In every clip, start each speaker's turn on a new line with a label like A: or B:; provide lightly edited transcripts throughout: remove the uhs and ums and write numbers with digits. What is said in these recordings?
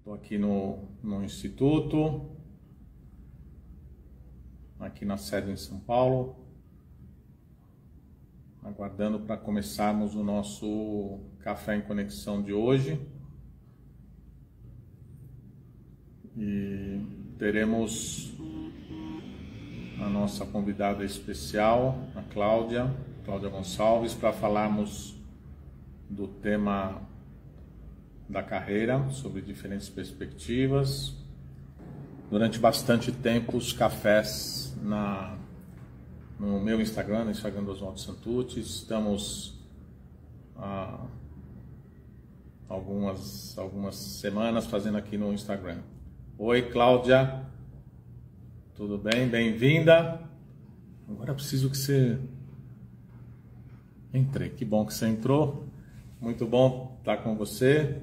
A: Estou aqui no Instituto, aqui na sede em São Paulo, aguardando para começarmos o nosso Café em Conexão de hoje. E teremos a nossa convidada especial, a Cláudia Gonçalves, para falarmos do tema da carreira, sobre diferentes perspectivas. Durante bastante tempo, os cafés no meu Instagram, no Instagram do Oswaldo Santucci, estamos há algumas semanas fazendo aqui no Instagram. Oi, Cláudia, tudo bem? Bem-vinda. Agora eu preciso que você entre. Que bom que você entrou. Muito bom estar com você.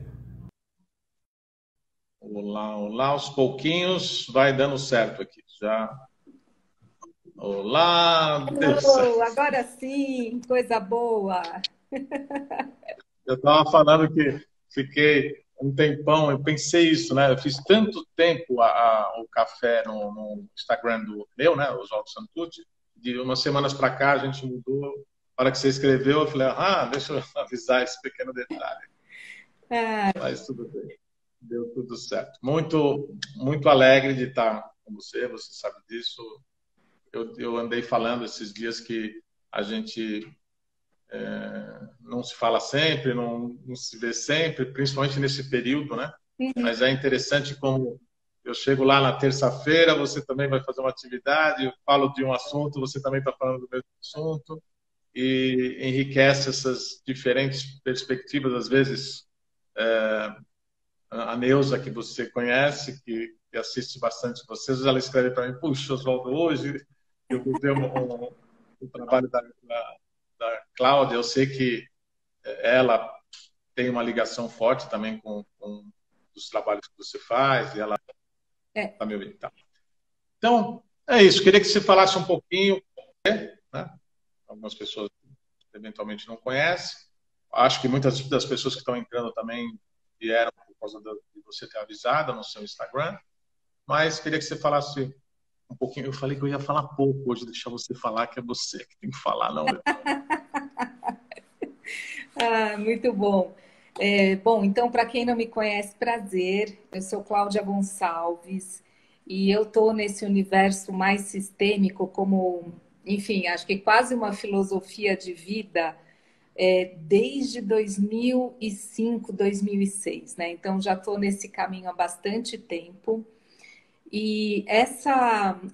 A: Olá, olá, aos pouquinhos vai dando certo aqui. Já. Olá, deu certo.
B: Alô, agora sim, coisa boa.
A: Eu estava falando que fiquei um tempão, eu pensei isso, né? Eu fiz tanto tempo o café no Instagram do meu, né? Oswaldo Santucci. De umas semanas para cá a gente mudou. Na hora que você escreveu, eu falei, deixa eu avisar esse pequeno detalhe.
B: Ah,
A: Mas tudo bem, deu tudo certo. Muito, muito alegre de estar com você, você sabe disso. Eu andei falando esses dias que a gente não se fala sempre, não se vê sempre, principalmente nesse período, né?
B: uhum.
A: Mas é interessante como eu chego lá na terça-feira, você também vai fazer uma atividade, eu falo de um assunto, você também está falando do mesmo assunto, e enriquece essas diferentes perspectivas. Às vezes, a Neuza, que você conhece, que assiste bastante vocês, ela escreve para mim, puxa, Oswaldo, hoje eu vou ver o trabalho da Cláudia, eu sei que ela tem uma ligação forte também com os trabalhos que você faz, e ela
B: É,
A: está me ouvindo. Tá. Então, é isso. Queria que você falasse um pouquinho, né? Algumas pessoas eventualmente não conhecem. Acho que muitas das pessoas que estão entrando também vieram por causa de você ter avisado no seu Instagram. Mas queria que você falasse um pouquinho. Eu falei que eu ia falar pouco hoje, deixar você falar, que é você que tem que falar, não eu.
B: muito bom. Bom, então, para quem não me conhece, prazer. Eu sou Cláudia Gonçalves e eu estou nesse universo mais sistêmico, como, enfim, acho que quase uma filosofia de vida desde 2005, 2006, né? Então, já estou nesse caminho há bastante tempo. E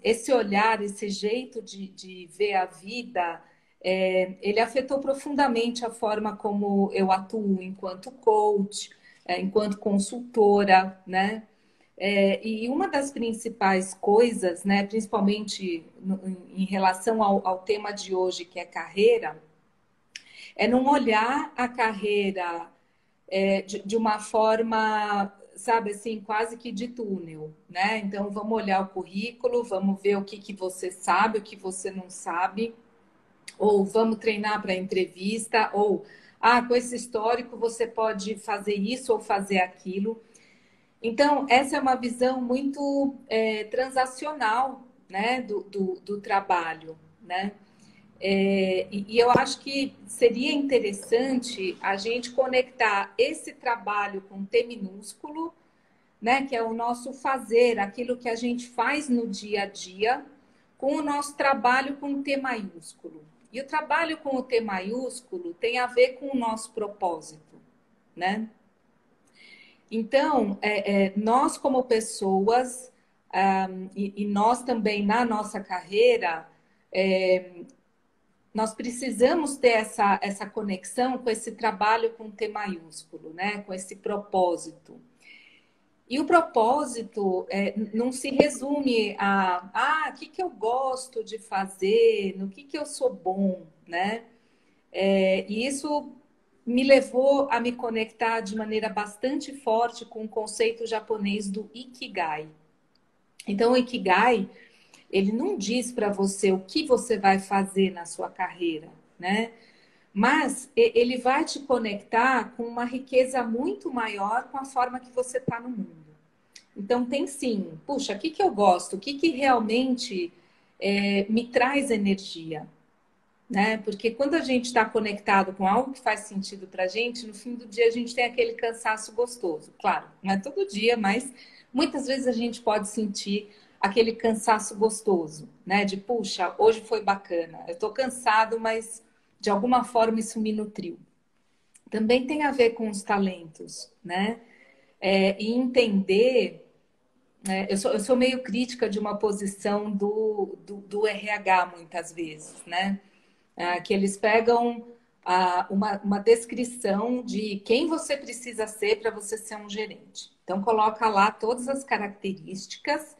B: esse olhar, esse jeito de ver a vida, ele afetou profundamente a forma como eu atuo enquanto coach, enquanto consultora, né? E uma das principais coisas, né, principalmente em relação ao tema de hoje, que é carreira, é não olhar a carreira de uma forma, sabe assim, quase que de túnel, né? Então vamos olhar o currículo, vamos ver o que, que você sabe, o que você não sabe, ou vamos treinar para entrevista, ou com esse histórico você pode fazer isso ou fazer aquilo. Então, essa é uma visão muito transacional, né, do trabalho, né? E eu acho que seria interessante a gente conectar esse trabalho com T minúsculo, né, que é o nosso fazer, aquilo que a gente faz no dia a dia, com o nosso trabalho com T maiúsculo. E o trabalho com o T maiúsculo tem a ver com o nosso propósito, né? Então, nós como pessoas, e nós também na nossa carreira, nós precisamos ter essa conexão com esse trabalho com T maiúsculo, né? Com esse propósito. E o propósito não se resume o que eu gosto de fazer, no que eu sou bom, né? E isso me levou a me conectar de maneira bastante forte com o conceito japonês do Ikigai. Então, o Ikigai, ele não diz para você o que você vai fazer na sua carreira, né? Mas ele vai te conectar com uma riqueza muito maior com a forma que você está no mundo. Então, tem sim. Puxa, o que que eu gosto? O que que realmente me traz energia? Né? Porque quando a gente está conectado com algo que faz sentido para a gente, no fim do dia a gente tem aquele cansaço gostoso. Claro, não é todo dia, mas muitas vezes a gente pode sentir aquele cansaço gostoso, né? De, puxa, hoje foi bacana. Eu estou cansado, mas de alguma forma isso me nutriu. Também tem a ver com os talentos, né? E entender. Eu sou meio crítica de uma posição do RH muitas vezes, né? Que eles pegam uma descrição de quem você precisa ser para você ser um gerente. Então, coloca lá todas as características,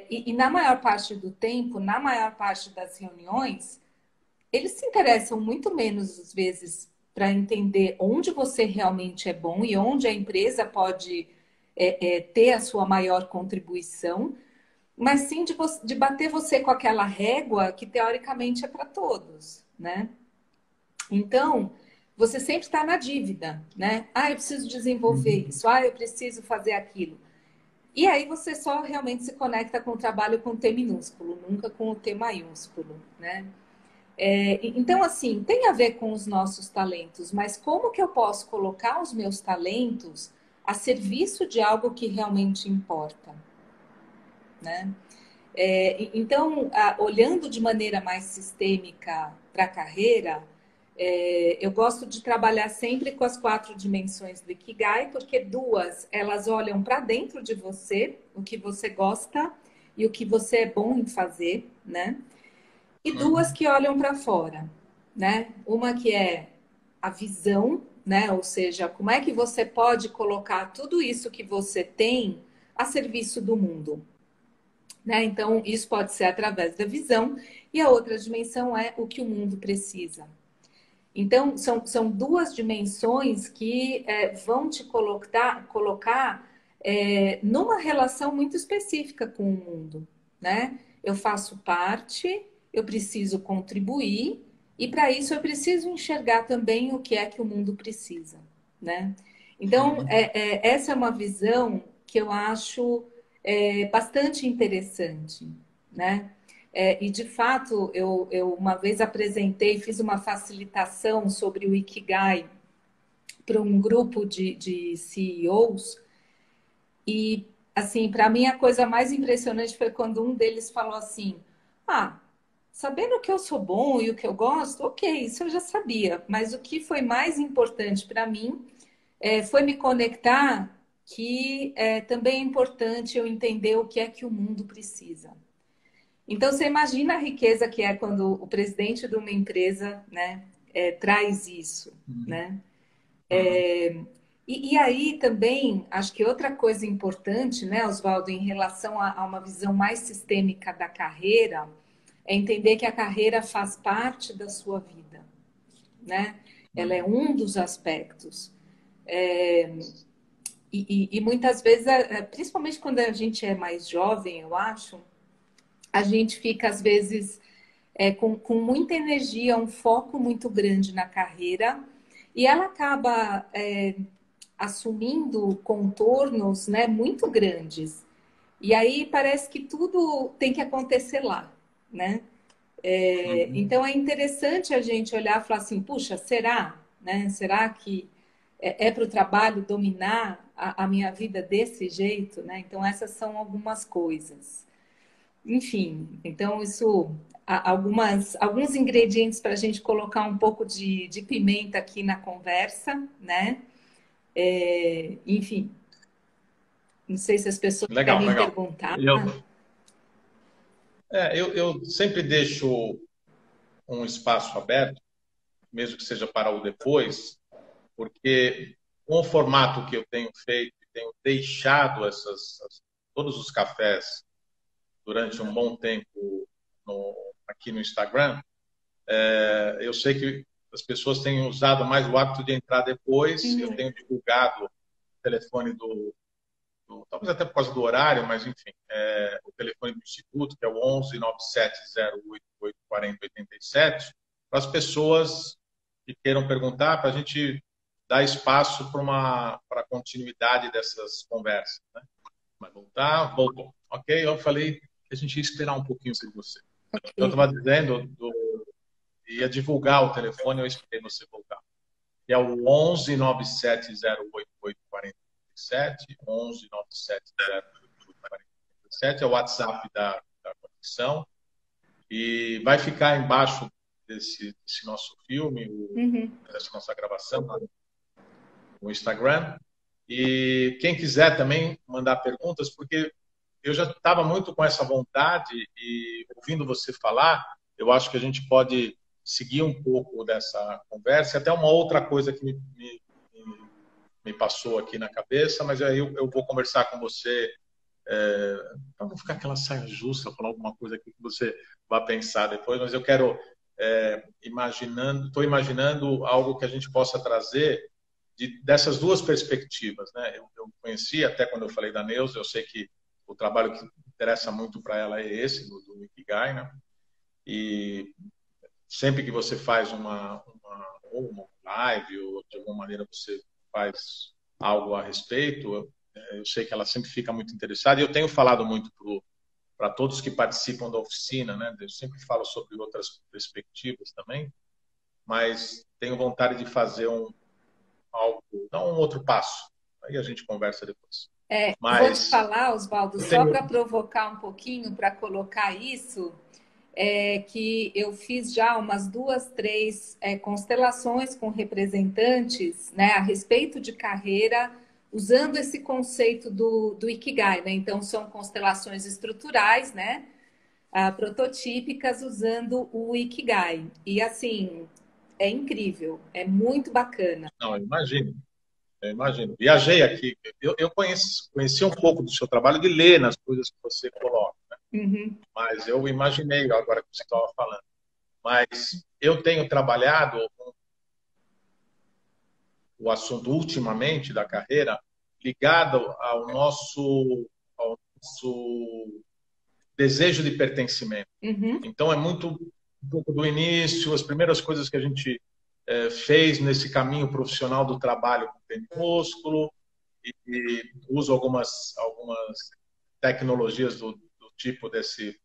B: e na maior parte do tempo, na maior parte das reuniões, eles se interessam muito menos, às vezes, para entender onde você realmente é bom e onde a empresa pode ter a sua maior contribuição, mas sim de bater você com aquela régua que teoricamente é para todos, né? Então, você sempre está na dívida, né? Ah, eu preciso desenvolver
A: Uhum.
B: isso, ah, eu preciso fazer aquilo. E aí você só realmente se conecta com o trabalho com o T minúsculo, nunca com o T maiúsculo, né? Então, assim, tem a ver com os nossos talentos, mas como que eu posso colocar os meus talentos a serviço de algo que realmente importa, né? Então, olhando de maneira mais sistêmica para a carreira, eu gosto de trabalhar sempre com as 4 dimensões do Ikigai, porque 2, elas olham para dentro de você, o que você gosta e o que você é bom em fazer, né? E 2
A: Uhum.
B: que olham para fora, né? Uma que é a visão, né? Ou seja, como é que você pode colocar tudo isso que você tem a serviço do mundo, né? Então, isso pode ser através da visão, e a outra dimensão é o que o mundo precisa. Então, são 2 dimensões que vão te colocar numa relação muito específica com o mundo, né? Eu faço parte, eu preciso contribuir, e para isso eu preciso enxergar também o que é que o mundo precisa, né? Então,
A: Uhum.
B: essa é uma visão que eu acho bastante interessante, né? E de fato, eu uma vez apresentei, fiz uma facilitação sobre o Ikigai para um grupo de CEOs, e assim, para mim a coisa mais impressionante foi quando um deles falou assim: Ah, sabendo que eu sou bom e o que eu gosto, ok, isso eu já sabia, mas o que foi mais importante para mim foi me conectar que também é importante eu entender o que é que o mundo precisa. Então, você imagina a riqueza que é quando o presidente de uma empresa, né, traz isso,
A: Uhum.
B: né?
A: Uhum.
B: E aí também, acho que outra coisa importante, né, Oswaldo, em relação a uma visão mais sistêmica da carreira, é entender que a carreira faz parte da sua vida, né? Ela é
A: Uhum.
B: um dos aspectos. E muitas vezes, principalmente quando a gente é mais jovem, eu acho, a gente fica, às vezes, com muita energia, um foco muito grande na carreira, e ela acaba assumindo contornos, né, muito grandes. E aí parece que tudo tem que acontecer lá, né?
A: Uhum.
B: Então é interessante a gente olhar e falar assim, puxa, será? Né? Será que para o trabalho dominar a minha vida desse jeito? Né? Então essas são algumas coisas. Enfim, então isso alguns ingredientes para a gente colocar um pouco de pimenta aqui na conversa, né? Enfim, não sei se as pessoas
A: Legal,
B: querem
A: legal.
B: perguntar.
A: Eu sempre deixo um espaço aberto, mesmo que seja para o depois, porque com o formato que eu tenho feito, tenho deixado todos os cafés durante um bom tempo aqui no Instagram, eu sei que as pessoas têm usado mais o hábito de entrar depois. Eu
B: Uhum.
A: tenho divulgado o telefone talvez até por causa do horário, mas enfim, o telefone do Instituto, que é o 11 9708 40 87, para as pessoas que queiram perguntar, para a gente dar espaço para a continuidade dessas conversas, né? Vai voltar? Voltou. Ok? Eu falei que a gente ia esperar um pouquinho por você. Eu
B: Ok.
A: estava dizendo, ia divulgar o telefone, eu esperei você voltar. Que é o 11 9708847, 11 9708847, é o WhatsApp da conexão. E vai ficar embaixo desse nosso filme,
B: Uhum.
A: dessa nossa gravação, no Instagram. E quem quiser também mandar perguntas, porque eu já estava muito com essa vontade e ouvindo você falar, eu acho que a gente pode seguir um pouco dessa conversa. Até uma outra coisa que me passou aqui na cabeça, mas aí eu vou conversar com você para não ficar aquela saia justa, falar alguma coisa aqui que você vai pensar depois, mas eu quero estou imaginando algo que a gente possa trazer dessas duas perspectivas, né? Eu conheci até quando eu falei da Neuza, eu sei que o trabalho que interessa muito para ela é esse do Ikigai, né? E sempre que você faz ou uma live ou de alguma maneira você faz algo a respeito, eu sei que ela sempre fica muito interessada e eu tenho falado muito para todos que participam da oficina, né? Eu sempre falo sobre outras perspectivas também, mas tenho vontade de fazer algo, dar um outro passo. Aí a gente conversa depois.
B: Vou te
A: Mas
B: falar, Oswaldo,
A: eu
B: só para
A: tenho.
B: provocar um pouquinho, para colocar isso, que eu fiz já umas duas, três constelações com representantes, né, a respeito de carreira, usando esse conceito do Ikigai, né? Então, são constelações estruturais, né? Prototípicas usando o Ikigai. E assim, é incrível, é muito bacana.
A: Não, eu imagino. Eu imagino. Viajei aqui. Eu conheci um pouco do seu trabalho de ler nas coisas que você coloca, né?
B: Uhum,
A: Mas eu imaginei agora que você estava falando. Mas eu tenho trabalhado o assunto ultimamente da carreira ligado ao nosso desejo de pertencimento.
B: uhum,
A: Então é muito um pouco do início, as primeiras coisas que a gente fez nesse caminho profissional do trabalho com treino de músculo e uso algumas tecnologias do tipo de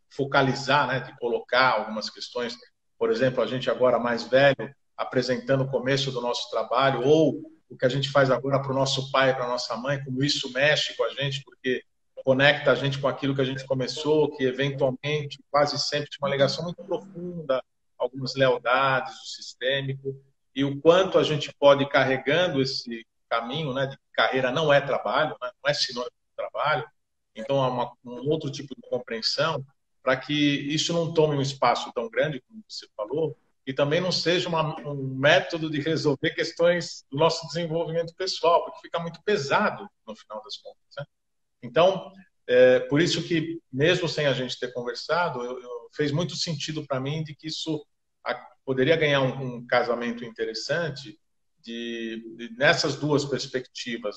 A: focalizar, né, de colocar algumas questões. Por exemplo, a gente agora mais velho apresentando o começo do nosso trabalho ou o que a gente faz agora para o nosso pai, para a nossa mãe, como isso mexe com a gente, porque conecta a gente com aquilo que a gente começou, que eventualmente, quase sempre, tinha uma ligação muito profunda, algumas lealdades, o sistêmico, e o quanto a gente pode ir carregando esse caminho, né, de carreira não é trabalho, né, não é sinônimo de trabalho, então há um outro tipo de compreensão para que isso não tome um espaço tão grande, como você falou, e também não seja um método de resolver questões do nosso desenvolvimento pessoal, porque fica muito pesado no final das contas, né? Então, por isso que, mesmo sem a gente ter conversado, fez muito sentido para mim de que isso poderia ganhar um casamento interessante nessas duas perspectivas.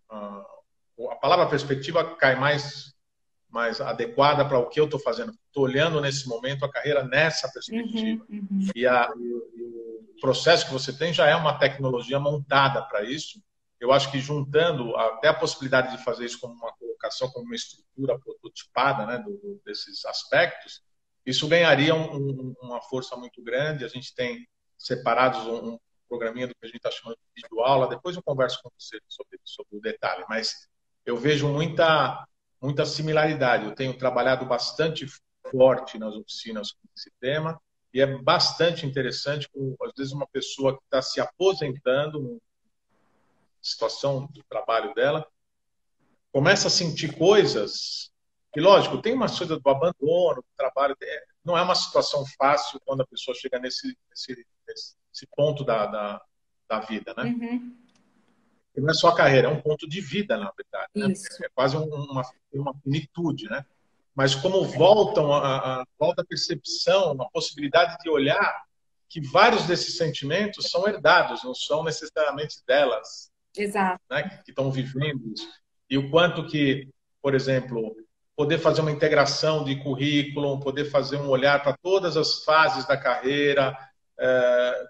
A: A palavra perspectiva cai mais adequada para o que eu estou fazendo. Estou olhando nesse momento a carreira nessa
B: uhum,
A: perspectiva.
B: uhum.
A: O processo que você tem já é uma tecnologia montada para isso. Eu acho que juntando até a possibilidade de fazer isso como uma colocação, como uma estrutura prototipada, né, desses aspectos, isso ganharia uma força muito grande. A gente tem separados um programinha do que a gente está chamando de videoaula. Depois eu converso com você sobre o detalhe, mas eu vejo muita similaridade. Eu tenho trabalhado bastante forte nas oficinas com esse tema e é bastante interessante, às vezes, uma pessoa que está se aposentando na situação do trabalho dela, começa a sentir coisas e, lógico, tem uma coisa do abandono, do trabalho. Não é uma situação fácil quando a pessoa chega nesse ponto da vida, né?
B: Uhum.
A: E não é só a carreira, é um ponto de vida, na verdade, né?
B: Isso,
A: É quase uma finitude, né? Mas como volta a percepção, uma possibilidade de olhar que vários desses sentimentos são herdados, não são necessariamente delas,
B: exato.
A: né, que estão vivendo isso. E o quanto que, por exemplo, poder fazer uma integração de currículo, poder fazer um olhar para todas as fases da carreira,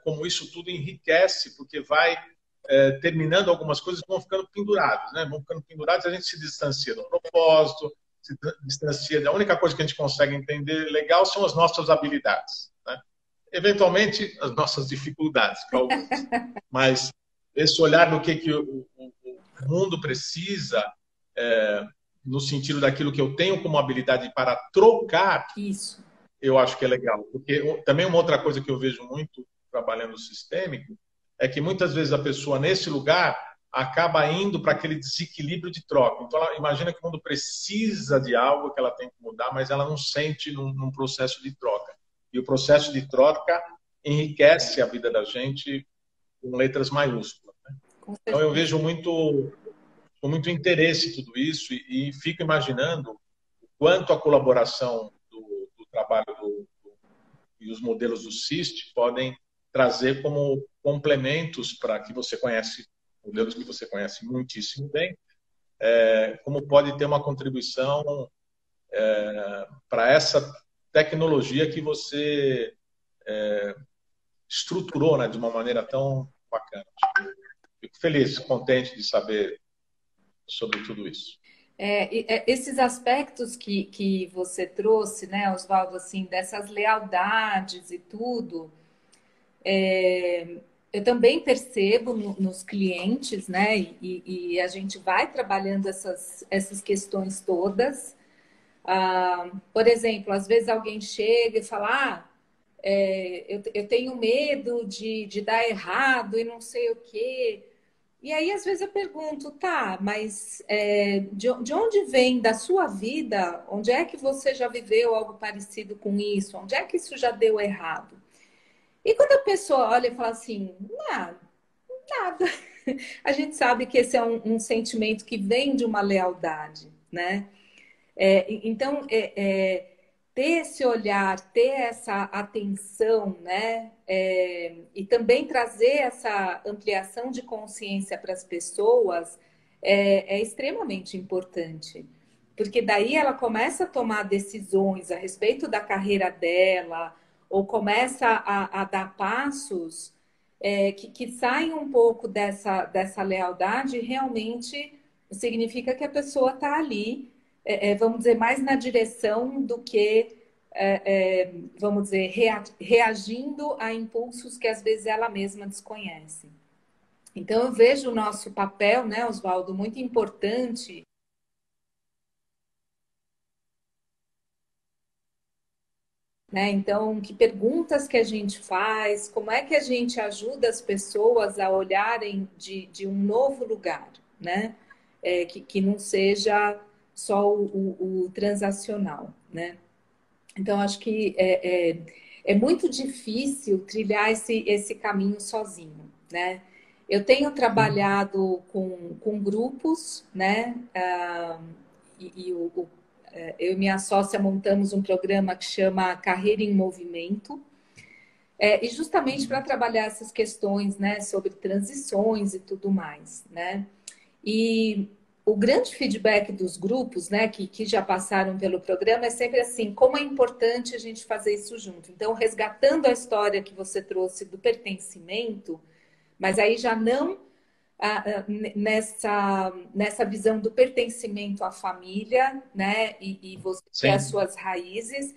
A: como isso tudo enriquece, porque vai terminando algumas coisas, vão ficando pendurados, né? Vão ficando pendurados, a gente se distancia do propósito, se distancia da única coisa que a gente consegue entender legal são as nossas habilidades, né? Eventualmente as nossas dificuldades para alguns, mas esse olhar do que o mundo precisa, no sentido daquilo que eu tenho como habilidade para trocar,
B: Isso.
A: eu acho que é legal. Porque também uma outra coisa que eu vejo muito trabalhando no sistêmico é que muitas vezes a pessoa, nesse lugar, acaba indo para aquele desequilíbrio de troca. Então, ela imagina que o mundo precisa de algo que ela tem que mudar, mas ela não sente num processo de troca. E o processo de troca enriquece a vida da gente com letras maiúsculas, né? Então, eu vejo com muito interesse tudo isso e fico imaginando o quanto a colaboração do trabalho e os modelos do SIST podem trazer como complementos para que você conhece, modelos que você conhece muitíssimo bem, como pode ter uma contribuição para essa tecnologia que você estruturou, né, de uma maneira tão bacana. Fico feliz, contente de saber sobre tudo isso.
B: Esses aspectos que você trouxe, né, Oswaldo, assim, dessas lealdades e tudo, eu também percebo nos clientes, né, e a gente vai trabalhando essas questões todas. Por exemplo, às vezes alguém chega e fala, eu tenho medo de dar errado e não sei o quê. E aí, às vezes, eu pergunto, tá, mas de onde vem da sua vida? Onde é que você já viveu algo parecido com isso? Onde é que isso já deu errado? E quando a pessoa olha e fala assim, nada, a gente sabe que esse é um sentimento que vem de uma lealdade, né? Então, ter esse olhar, ter essa atenção, né? E também trazer essa ampliação de consciência para as pessoas é extremamente importante. Porque daí ela começa a tomar decisões a respeito da carreira dela, ou começa a dar passos que saem um pouco dessa lealdade, e realmente significa que a pessoa está ali, vamos dizer, mais na direção do que vamos dizer, reagindo a impulsos que às vezes ela mesma desconhece. Então, eu vejo o nosso papel, né, Oswaldo, muito importante. Né? Então, que perguntas que a gente faz, como é que a gente ajuda as pessoas a olharem de um novo lugar, né? Que não seja só o transacional, né? Então, acho que é muito difícil trilhar esse caminho sozinho, né? Eu tenho trabalhado com grupos, né? Eu e minha sócia montamos um programa que chama Carreira em Movimento, e justamente para trabalhar essas questões, né, sobre transições e tudo mais, né? E o grande feedback dos grupos, né, que já passaram pelo programa é sempre assim, como é importante a gente fazer isso junto. Então, resgatando a história que você trouxe do pertencimento, mas aí já não nessa visão do pertencimento à família, né, e você ter as
A: Sim,
B: suas raízes,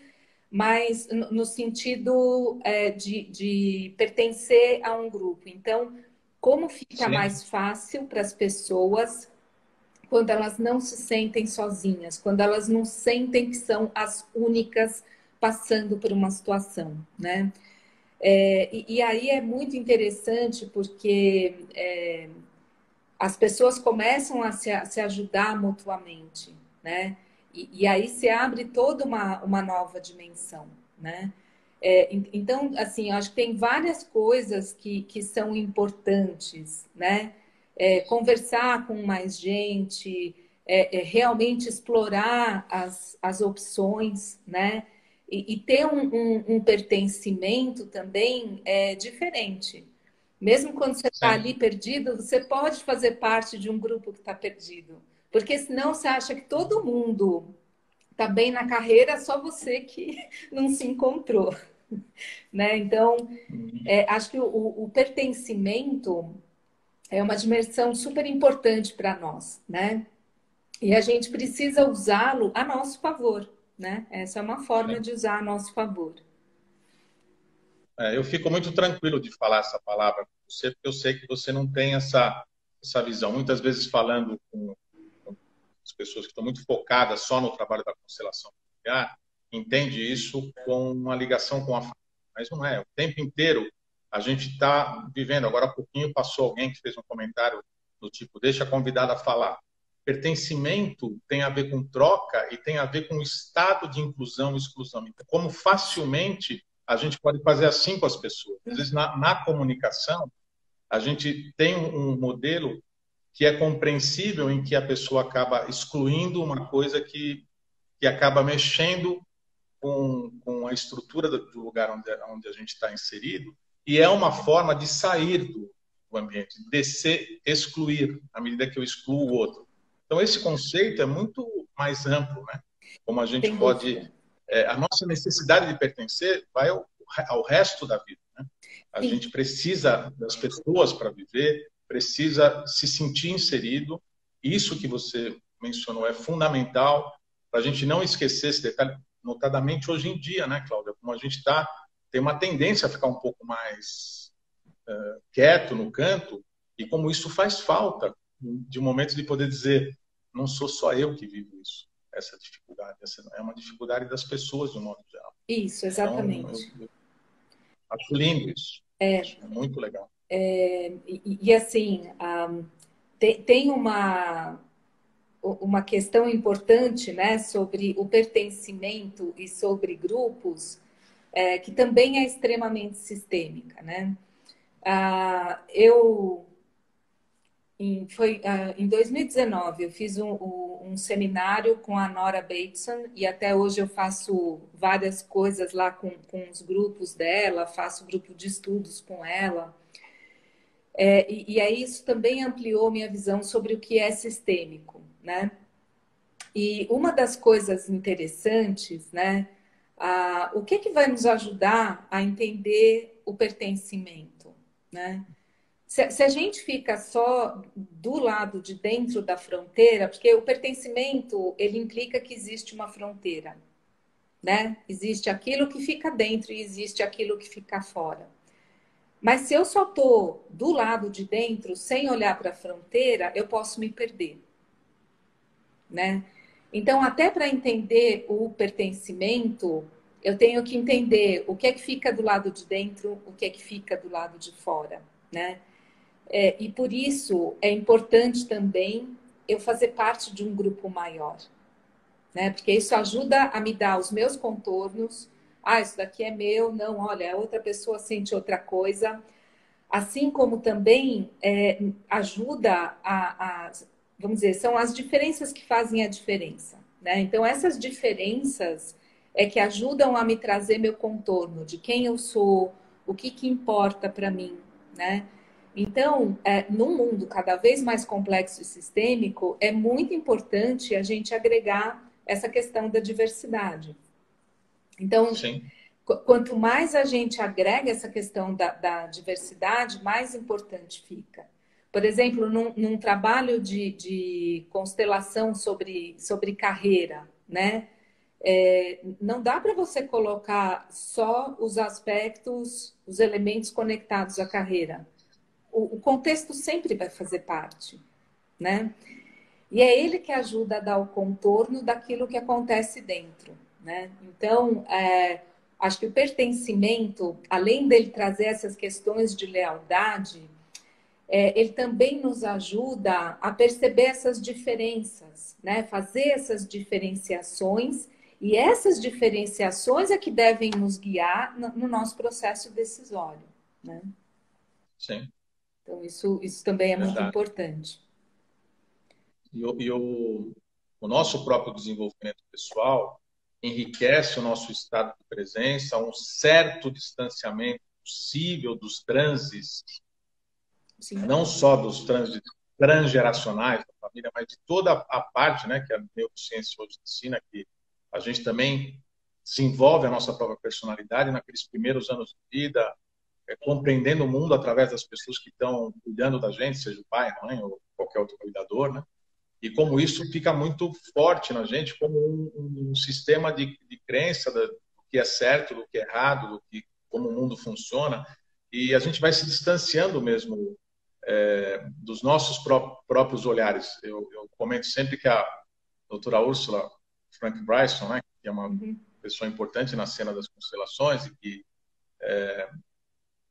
B: mas no sentido de pertencer a um grupo. Então, como fica
A: sim,
B: mais fácil para as pessoas quando elas não se sentem sozinhas, quando elas não sentem que são as únicas passando por uma situação, né? E aí é muito interessante porque as pessoas começam a se ajudar mutuamente, né? E aí se abre toda uma nova dimensão, né? Então, assim, eu acho que tem várias coisas que são importantes, né? Conversar com mais gente, realmente explorar as opções, né? E ter um pertencimento também diferente. Mesmo quando você está
A: sim.
B: ali perdido, você pode fazer parte de um grupo que está perdido. Porque senão você acha que todo mundo está bem na carreira, só você que não se encontrou, né? Então, acho que o pertencimento é uma dimensão super importante para nós, né? E a gente precisa usá-lo a nosso favor, né? Essa é uma forma
A: Sim.
B: de usar a nosso favor.
A: Eu fico muito tranquilo de falar essa palavra com você, porque eu sei que você não tem essa visão. Muitas vezes falando com as pessoas que estão muito focadas só no trabalho da constelação familiar, entende isso com uma ligação com a família. Mas não é. O tempo inteiro a gente está vivendo. Agora há pouquinho passou alguém que fez um comentário do tipo, deixa a convidada falar. Pertencimento tem a ver com troca e tem a ver com estado de inclusão e exclusão. Então, como facilmente a gente pode fazer assim com as pessoas. Às vezes, na comunicação, a gente tem um modelo que é compreensível em que a pessoa acaba excluindo uma coisa que acaba mexendo com a estrutura do lugar onde a gente está inserido, e é uma forma de sair do ambiente, de se excluir, à medida que eu excluo o outro. Então, esse conceito é muito mais amplo, né? Como a gente
B: Sem
A: pode...
B: dúvida.
A: a nossa necessidade de pertencer vai ao resto da vida, né? A
B: Sim,
A: gente precisa das pessoas para viver, precisa se sentir inserido. Isso que você mencionou é fundamental para a gente não esquecer esse detalhe, notadamente hoje em dia, né, Cláudia? Como a gente tem uma tendência a ficar um pouco mais quieto no canto, e como isso faz falta de um momento de poder dizer, não sou só eu que vivo isso, essa dificuldade, essa é uma dificuldade das pessoas de um modo geral.
B: isso,
A: Então,
B: exatamente.
A: eu acho lindo isso.
B: É,
A: Isso é muito legal.
B: e assim, tem uma questão importante, né, sobre o pertencimento e sobre grupos, que também é extremamente sistêmica, né? Eu em 2019 eu fiz um seminário com a Nora Bateson e até hoje eu faço várias coisas lá com os grupos dela, faço grupo de estudos com ela. E aí isso também ampliou minha visão sobre o que é sistêmico, né? E uma das coisas interessantes, né? O que vai nos ajudar a entender o pertencimento, né? Se a gente fica só do lado de dentro da fronteira, porque o pertencimento, ele implica que existe uma fronteira, né? Existe aquilo que fica dentro e existe aquilo que fica fora. Mas se eu só estou do lado de dentro, sem olhar para a fronteira, eu posso me perder, né? Então, até para entender o pertencimento, eu tenho que entender o que é que fica do lado de dentro, o que é que fica do lado de fora, né? E por isso é importante também eu fazer parte de um grupo maior, né? Porque isso ajuda a me dar os meus contornos. Ah, isso daqui é meu, não, olha, a outra pessoa sente outra coisa. Assim como também ajuda vamos dizer, são as diferenças que fazem a diferença, né? Então, essas diferenças é que ajudam a me trazer meu contorno de quem eu sou, o que importa para mim, né? Então, num mundo cada vez mais complexo e sistêmico, é muito importante a gente agregar essa questão da diversidade. Então,
A: Sim,
B: quanto mais a gente agrega essa questão da diversidade, mais importante fica. Por exemplo, num trabalho de constelação sobre carreira, né? Não dá para você colocar só os aspectos, os elementos conectados à carreira. O contexto sempre vai fazer parte, né? E é ele que ajuda a dar o contorno daquilo que acontece dentro, né? Então, acho que o pertencimento, além dele trazer essas questões de lealdade, ele também nos ajuda a perceber essas diferenças, né? Fazer essas diferenciações, e essas diferenciações é que devem nos guiar no nosso processo decisório, né?
A: sim,
B: Então, isso também é muito
A: verdade.
B: importante.
A: O nosso próprio desenvolvimento pessoal enriquece o nosso estado de presença, um certo distanciamento possível dos transes,
B: Sim,
A: não só dos transes transgeracionais da família, mas de toda a parte, né, que a neurociência hoje ensina, que a gente também desenvolve a nossa própria personalidade naqueles primeiros anos de vida, compreendendo o mundo através das pessoas que estão cuidando da gente, seja o pai, a mãe ou qualquer outro cuidador, né? E como isso fica muito forte na gente como um sistema de crença do que é certo, do que é errado, como o mundo funciona. E a gente vai se distanciando mesmo dos nossos próprios olhares. Eu comento sempre que a doutora Ursula Frank Bryson, né, que é uma pessoa importante na cena das constelações e que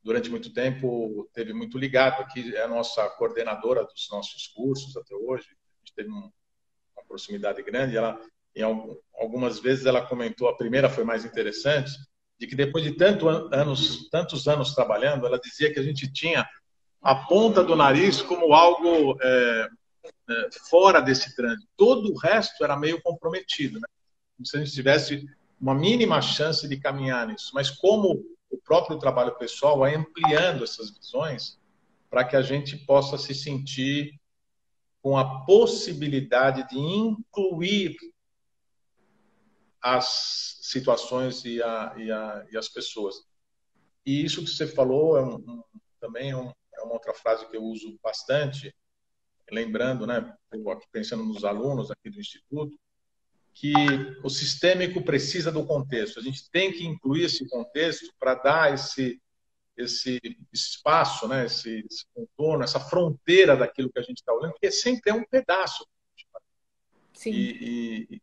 A: durante muito tempo teve muito ligado aqui, é a nossa coordenadora dos nossos cursos até hoje. A gente teve uma proximidade grande. Ela, algumas vezes ela comentou, a primeira foi mais interessante, de que depois de tantos anos trabalhando, ela dizia que a gente tinha a ponta do nariz como algo fora desse trânsito. Todo o resto era meio comprometido, né? Como se a gente tivesse uma mínima chance de caminhar nisso. Mas como o próprio trabalho pessoal vai ampliando essas visões para que a gente possa se sentir com a possibilidade de incluir as situações e as pessoas. E isso que você falou também é uma outra frase que eu uso bastante, lembrando, né, pensando nos alunos aqui do Instituto, que o sistêmico precisa do contexto. A gente tem que incluir esse contexto para dar esse espaço, né, esse contorno, essa fronteira daquilo que a gente está olhando, que sempre é um pedaço.
B: Sim.
A: E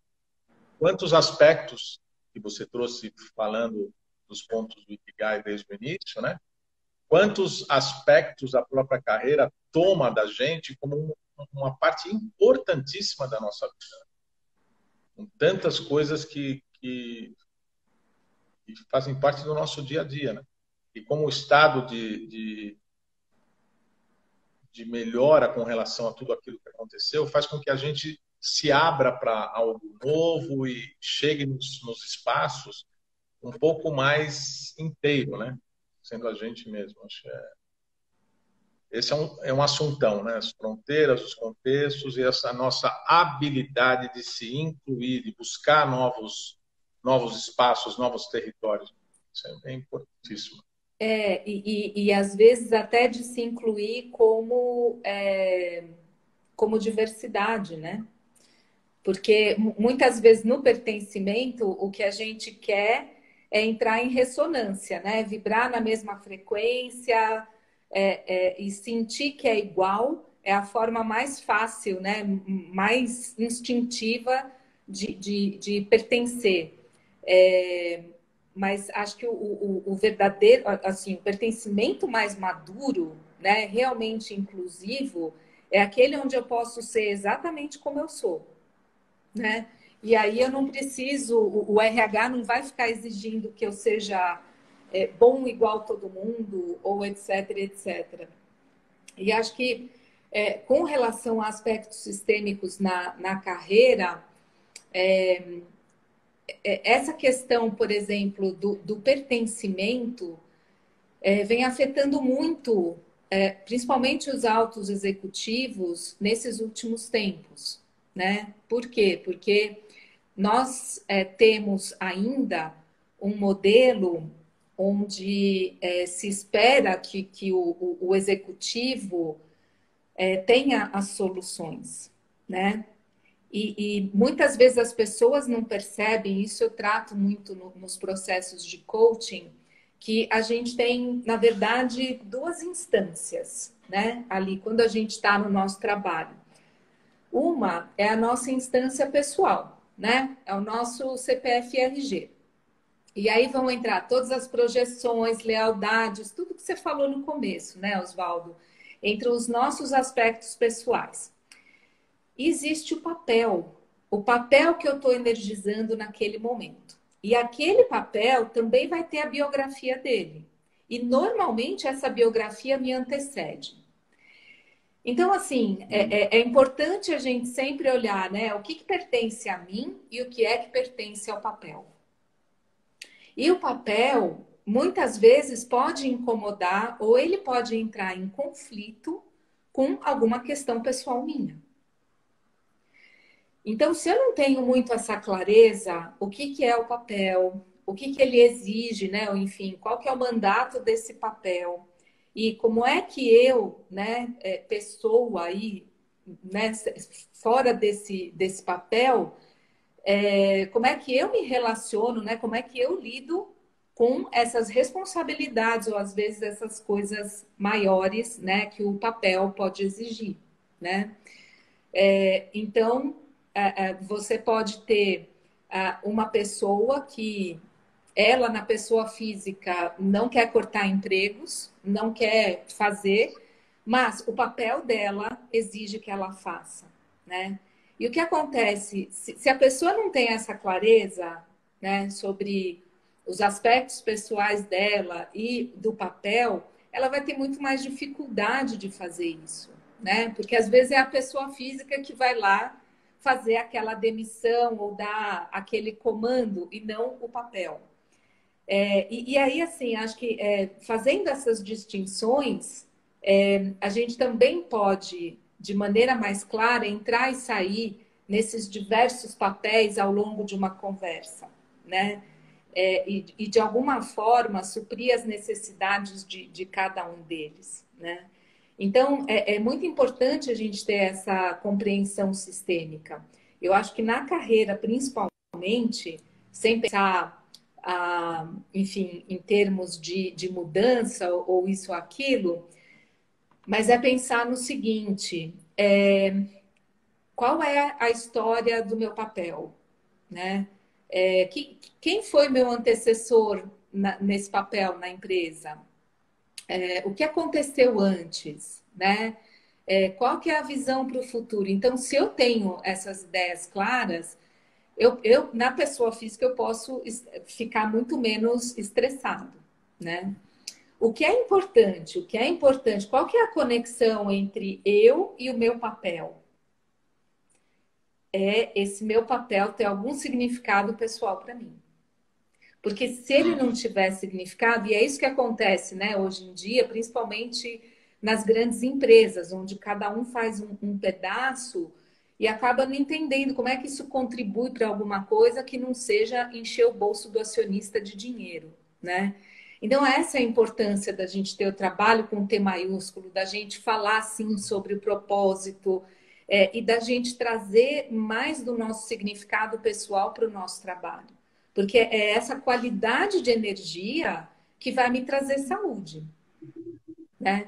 A: quantos aspectos que você trouxe falando dos pontos do Ikigai desde o início, né? Quantos aspectos a própria carreira toma da gente como uma parte importantíssima da nossa vida. Com tantas coisas que fazem parte do nosso dia a dia, né? E como o estado de melhora com relação a tudo aquilo que aconteceu faz com que a gente se abra para algo novo e chegue nos espaços um pouco mais inteiro, né? Sendo a gente mesmo. Acho que esse é um assuntão, né? As fronteiras, os contextos e essa nossa habilidade de se incluir, de buscar novos espaços, novos territórios. Isso é importantíssimo.
B: E às vezes até de se incluir como diversidade, né? Porque muitas vezes no pertencimento o que a gente quer é entrar em ressonância, né? Vibrar na mesma frequência e sentir que é igual é a forma mais fácil, né? Mais instintiva de pertencer. Mas acho que o verdadeiro, assim, o pertencimento mais maduro, né? Realmente inclusivo, é aquele onde eu posso ser exatamente como eu sou. Né? E aí eu não preciso, o RH não vai ficar exigindo que eu seja bom igual todo mundo, ou etc, etc. E acho que com relação a aspectos sistêmicos na carreira, essa questão, por exemplo, do pertencimento vem afetando muito, principalmente os altos executivos, nesses últimos tempos. Né? Por quê? Porque nós temos ainda um modelo onde se espera que o executivo tenha as soluções, né? E muitas vezes as pessoas não percebem, isso eu trato muito nos processos de coaching, que a gente tem, na verdade, duas instâncias, né? Ali, quando a gente está no nosso trabalho. Uma é a nossa instância pessoal, né? É o nosso CPF RG. E aí vão entrar todas as projeções, lealdades, tudo que você falou no começo, né, Oswaldo? Entre os nossos aspectos pessoais. E existe o papel que eu estou energizando naquele momento. E aquele papel também vai ter a biografia dele. E normalmente essa biografia me antecede. Então, assim, é importante a gente sempre olhar, né, o que pertence a mim e o que é que pertence ao papel. E o papel, muitas vezes, pode incomodar ou ele pode entrar em conflito com alguma questão pessoal minha. Então, se eu não tenho muito essa clareza, o que é o papel, o que que ele exige, né? Ou, enfim, qual que é o mandato desse papel e como é que eu, né, pessoa aí, né, fora desse papel, como é que eu me relaciono, né? Como é que eu lido com essas responsabilidades ou às vezes essas coisas maiores, né, que o papel pode exigir, né? Então, você pode ter uma pessoa que ela, na pessoa física, não quer cortar empregos, não quer fazer, mas o papel dela exige que ela faça, né? E o que acontece, se a pessoa não tem essa clareza, né, sobre os aspectos pessoais dela e do papel, ela vai ter muito mais dificuldade de fazer isso, né? Porque às vezes é a pessoa física que vai lá fazer aquela demissão ou dar aquele comando e não o papel. E aí, assim, acho que fazendo essas distinções, a gente também pode, de maneira mais clara, entrar e sair nesses diversos papéis ao longo de uma conversa, né? E de alguma forma suprir as necessidades de cada um deles, né? Então, é muito importante a gente ter essa compreensão sistêmica. Eu acho que na carreira, principalmente, sem pensar, enfim, em termos de mudança ou isso ou aquilo, mas é pensar no seguinte: qual é a história do meu papel, né? Quem foi meu antecessor nesse papel na empresa? O que aconteceu antes, né? Qual que é a visão para o futuro? Então, se eu tenho essas ideias claras, na pessoa física eu posso ficar muito menos estressado, né? O que é importante? O que é importante? Qual que é a conexão entre eu e o meu papel? Esse meu papel ter algum significado pessoal para mim. Porque se ele não tiver significado, e é isso que acontece, né, hoje em dia, principalmente nas grandes empresas, onde cada um faz um pedaço e acaba não entendendo como é que isso contribui para alguma coisa que não seja encher o bolso do acionista de dinheiro, né? Então, essa é a importância da gente ter o trabalho com T maiúsculo, da gente falar, sim, sobre o propósito, e da gente trazer mais do nosso significado pessoal para o nosso trabalho. Porque é essa qualidade de energia que vai me trazer saúde, né?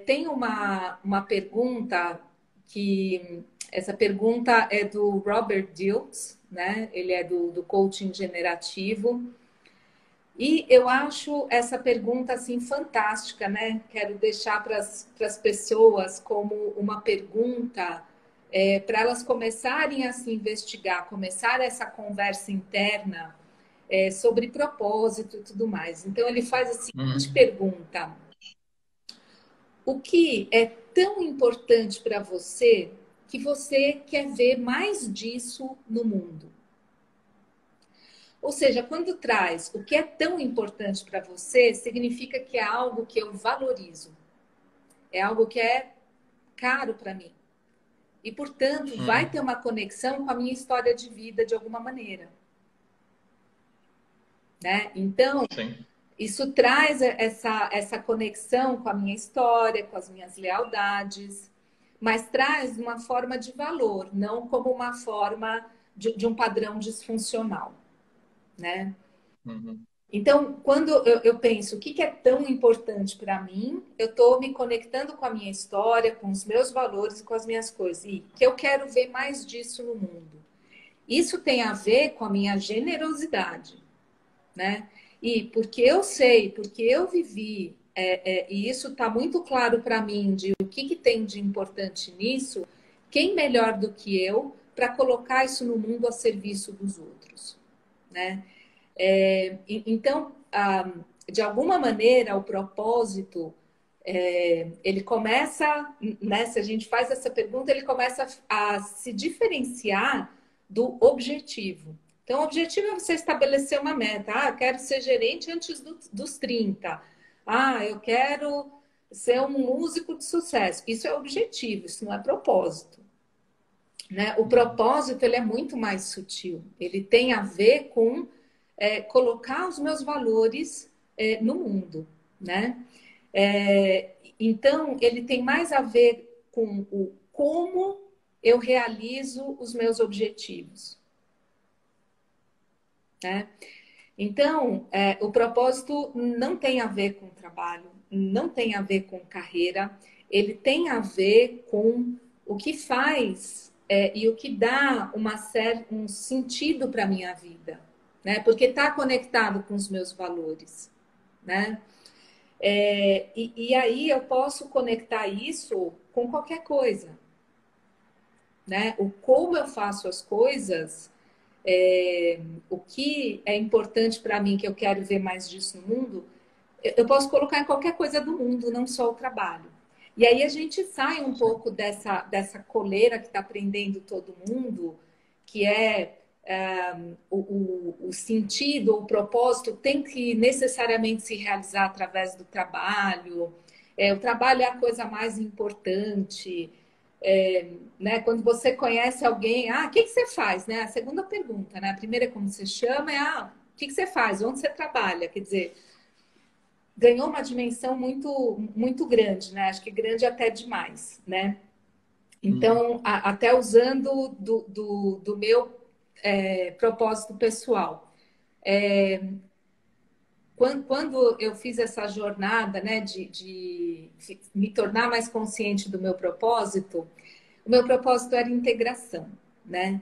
B: Tem uma pergunta que... Essa pergunta é do Robert Dilts, né? Ele é do coaching generativo. E eu acho essa pergunta assim fantástica, né? Quero deixar para as pessoas como uma pergunta para elas começarem a se investigar, começar essa conversa interna sobre propósito e tudo mais. Então ele faz a seguinte pergunta: o que é tão importante para você que você quer ver mais disso no mundo? Ou seja, quando traz o que é tão importante para você, significa que é algo que eu valorizo, é algo que é caro para mim. E, portanto, vai ter uma conexão com a minha história de vida de alguma maneira. Né? Então, sim, isso traz essa conexão com a minha história, com as minhas lealdades, mas traz uma forma de valor, não como uma forma de um padrão disfuncional. Né? Uhum. Então, quando eu penso o que é tão importante para mim, eu estou me conectando com a minha história, com os meus valores e com as minhas coisas. E que eu quero ver mais disso no mundo. Isso tem a ver com a minha generosidade, né? E porque eu sei, porque eu vivi, e isso está muito claro para mim de o que tem de importante nisso, quem melhor do que eu para colocar isso no mundo a serviço dos outros, né? Então, de alguma maneira, o propósito, ele começa, né, se a gente faz essa pergunta, ele começa a se diferenciar do objetivo. Então, o objetivo é você estabelecer uma meta. Eu quero ser gerente antes dos 30. Eu quero ser um músico de sucesso. Isso é objetivo, isso não é propósito. Né? O propósito, ele é muito mais sutil. Ele tem a ver com colocar os meus valores no mundo, né? Então, ele tem mais a ver com o como eu realizo os meus objetivos, né? Então, o propósito não tem a ver com trabalho, não tem a ver com carreira, ele tem a ver com o que faz e o que dá um sentido para a minha vida, né? Porque está conectado com os meus valores, né? E aí eu posso conectar isso com qualquer coisa, né? O como eu faço as coisas, o que é importante para mim, que eu quero ver mais disso no mundo, eu posso colocar em qualquer coisa do mundo, não só o trabalho. E aí a gente sai um pouco dessa coleira que está prendendo todo mundo, que o sentido, o propósito tem que necessariamente se realizar através do trabalho. O trabalho é a coisa mais importante. Né? Quando você conhece alguém, o que você faz? Né? A segunda pergunta, né? A primeira é como você chama, o que você faz? Onde você trabalha? Quer dizer, ganhou uma dimensão muito, muito grande, né? Acho que grande até demais, né? Então, até usando do meu propósito pessoal. Quando eu fiz essa jornada, né, de me tornar mais consciente do meu propósito, o meu propósito era integração, né?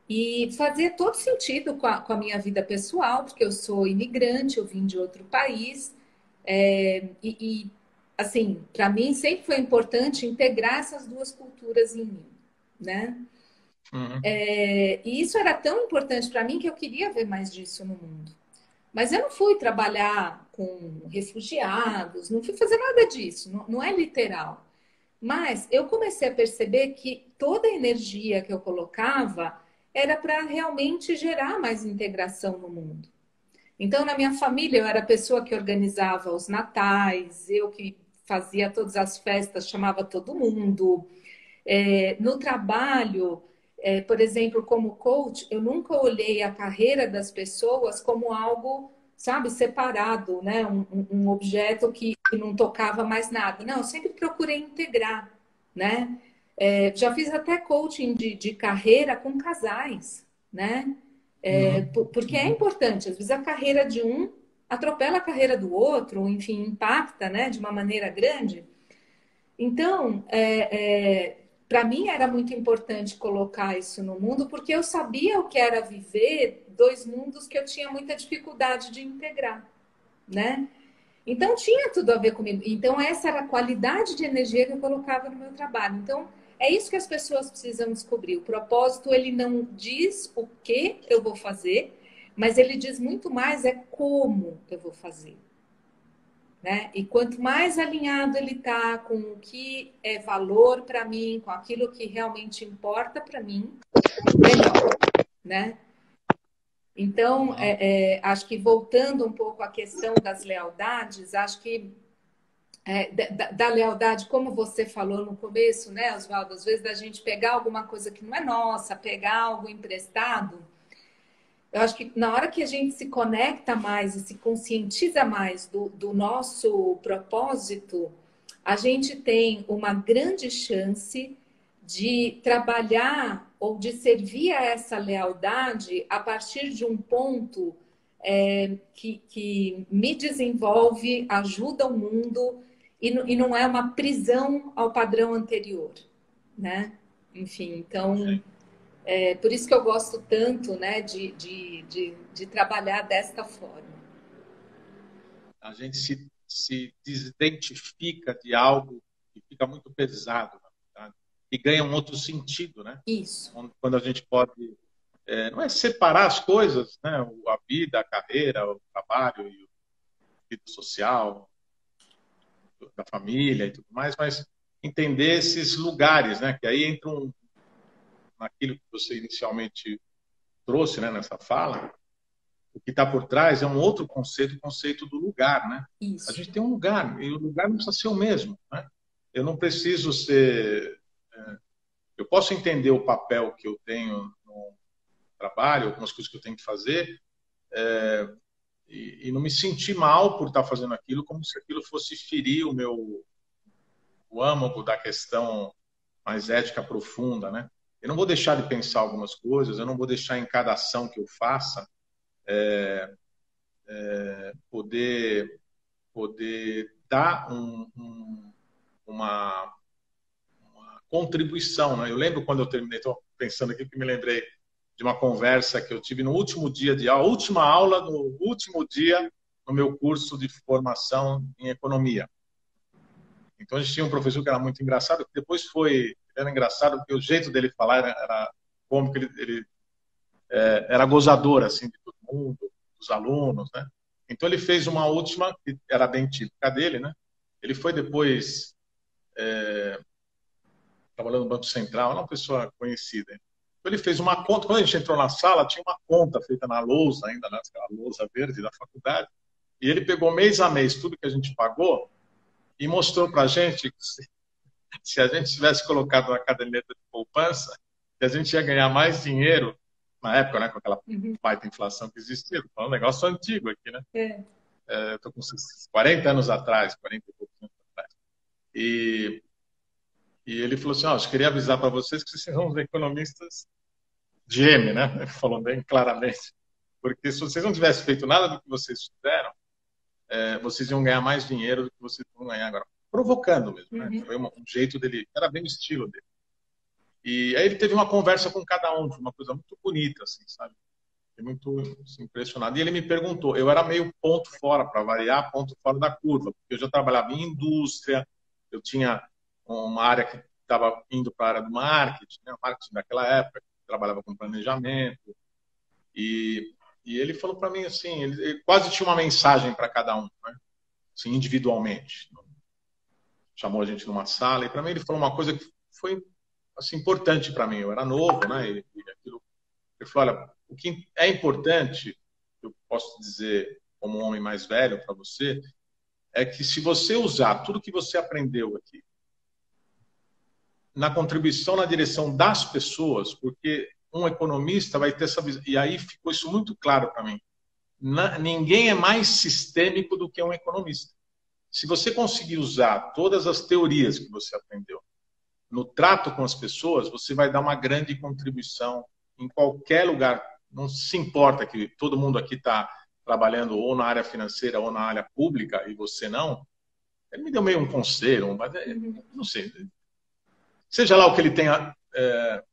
B: E fazia todo sentido com a minha vida pessoal, porque eu sou imigrante, eu vim de outro país, assim, para mim sempre foi importante integrar essas duas culturas em mim, né? E isso era tão importante para mim que eu queria ver mais disso no mundo. Mas eu não fui trabalhar com refugiados, não fui fazer nada disso, não é literal. Mas eu comecei a perceber que toda a energia que eu colocava era para realmente gerar mais integração no mundo. Então, na minha família, eu era a pessoa que organizava os natais, eu que fazia todas as festas, chamava todo mundo. No trabalho, por exemplo, como coach, eu nunca olhei a carreira das pessoas como algo, sabe, separado, né? Um objeto que não tocava mais nada. Não, eu sempre procurei integrar, né? Já fiz até coaching de carreira com casais, né? Porque é importante, às vezes a carreira de um atropela a carreira do outro, ou enfim, impacta, né, de uma maneira grande. Então, para mim era muito importante colocar isso no mundo, porque eu sabia o que era viver dois mundos que eu tinha muita dificuldade de integrar, né? Então tinha tudo a ver comigo. Então essa era a qualidade de energia que eu colocava no meu trabalho. Então é isso que as pessoas precisam descobrir. O propósito ele não diz o que eu vou fazer, mas ele diz muito mais como eu vou fazer. Né? E quanto mais alinhado ele está com o que é valor para mim, com aquilo que realmente importa para mim, melhor, né? Então, acho que voltando um pouco à questão das lealdades, acho que da lealdade, como você falou no começo, né, Oswaldo, às vezes da gente pegar alguma coisa que não é nossa, pegar algo emprestado. Eu acho que na hora que a gente se conecta mais e se conscientiza mais do nosso propósito, a gente tem uma grande chance de trabalhar ou de servir a essa lealdade a partir de um ponto que me desenvolve, ajuda o mundo e não é uma prisão ao padrão anterior, né? Enfim, então por isso que eu gosto tanto, né, de trabalhar desta forma.
A: A gente se desidentifica de algo que fica muito pesado, na verdade, e ganha um outro sentido, né?
B: Isso.
A: Quando a gente pode, não é separar as coisas, né? A vida, a carreira, o trabalho e o vida social, da família e tudo mais, mas entender esses lugares, né? Que aí entram naquilo que você inicialmente trouxe, né, nessa fala. O que está por trás é um outro conceito, o conceito do lugar, né? A
B: Isso.
A: gente tem um lugar, e o lugar não precisa ser o mesmo, né? Eu não preciso ser... Eu posso entender o papel que eu tenho no trabalho, algumas coisas que eu tenho que fazer, e não me sentir mal por estar fazendo aquilo, como se aquilo fosse ferir o âmago da questão mais ética profunda, né? Eu não vou deixar de pensar algumas coisas, eu não vou deixar em cada ação que eu faça poder dar uma contribuição, né? Eu lembro quando eu terminei, estou pensando aqui que me lembrei de uma conversa que eu tive no último dia de aula, última aula no último dia no meu curso de formação em economia. Então a gente tinha um professor que era muito engraçado, que depois era engraçado porque o jeito dele falar era cômico, ele era gozador assim de todo mundo, dos alunos, né? Então ele fez uma última que era bem típica dele, né? Ele foi depois trabalhando no Banco Central, era uma pessoa conhecida. Então ele fez uma conta, quando a gente entrou na sala, tinha uma conta feita na lousa ainda, né? Aquela lousa verde da faculdade, e ele pegou mês a mês tudo que a gente pagou e mostrou para a gente que se a gente tivesse colocado na caderneta de poupança, que a gente ia ganhar mais dinheiro na época, né, com aquela baita inflação que existia. Então, é um negócio antigo aqui, né? Estou com 40 anos atrás, 40 e poucos anos atrás. E ele falou assim, eu queria avisar para vocês que vocês são os economistas de M, né? Ele falou bem claramente. Porque se vocês não tivessem feito nada do que vocês fizeram, vocês iam ganhar mais dinheiro do que vocês vão ganhar agora. Provocando mesmo, né? Foi um jeito dele, era bem o estilo dele. E aí ele teve uma conversa com cada um, uma coisa muito bonita, assim, sabe? Fiquei muito assim, impressionado. E ele me perguntou, eu era meio ponto fora, para variar, ponto fora da curva, porque eu já trabalhava em indústria, eu tinha uma área que estava indo para a área do marketing, né? O marketing daquela época, trabalhava com planejamento. E ele falou para mim assim, ele quase tinha uma mensagem para cada um, né? Assim, individualmente. Chamou a gente numa sala e para mim ele falou uma coisa que foi assim, importante para mim. Eu era novo, né? E aquilo, ele falou, olha, o que é importante, eu posso dizer como um homem mais velho para você, é que se você usar tudo que você aprendeu aqui na contribuição na direção das pessoas, porque um economista vai ter essa visão, e aí ficou isso muito claro para mim. Ninguém é mais sistêmico do que um economista. Se você conseguir usar todas as teorias que você aprendeu no trato com as pessoas, você vai dar uma grande contribuição em qualquer lugar. Não se importa que todo mundo aqui está trabalhando ou na área financeira ou na área pública e você não. Ele me deu meio um conselho, mas não sei. Seja lá o que ele tenha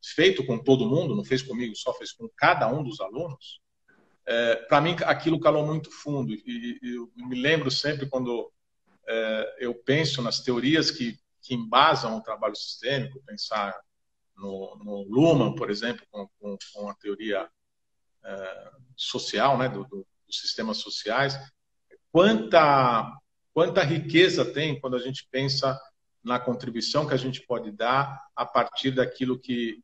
A: feito com todo mundo, não fez comigo, só fez com cada um dos alunos, para mim aquilo calou muito fundo. E eu me lembro sempre quando eu penso nas teorias que embasam o trabalho sistêmico, pensar no Luhmann, por exemplo, com a teoria social, né, dos sistemas sociais, quanta riqueza tem quando a gente pensa na contribuição que a gente pode dar a partir daquilo que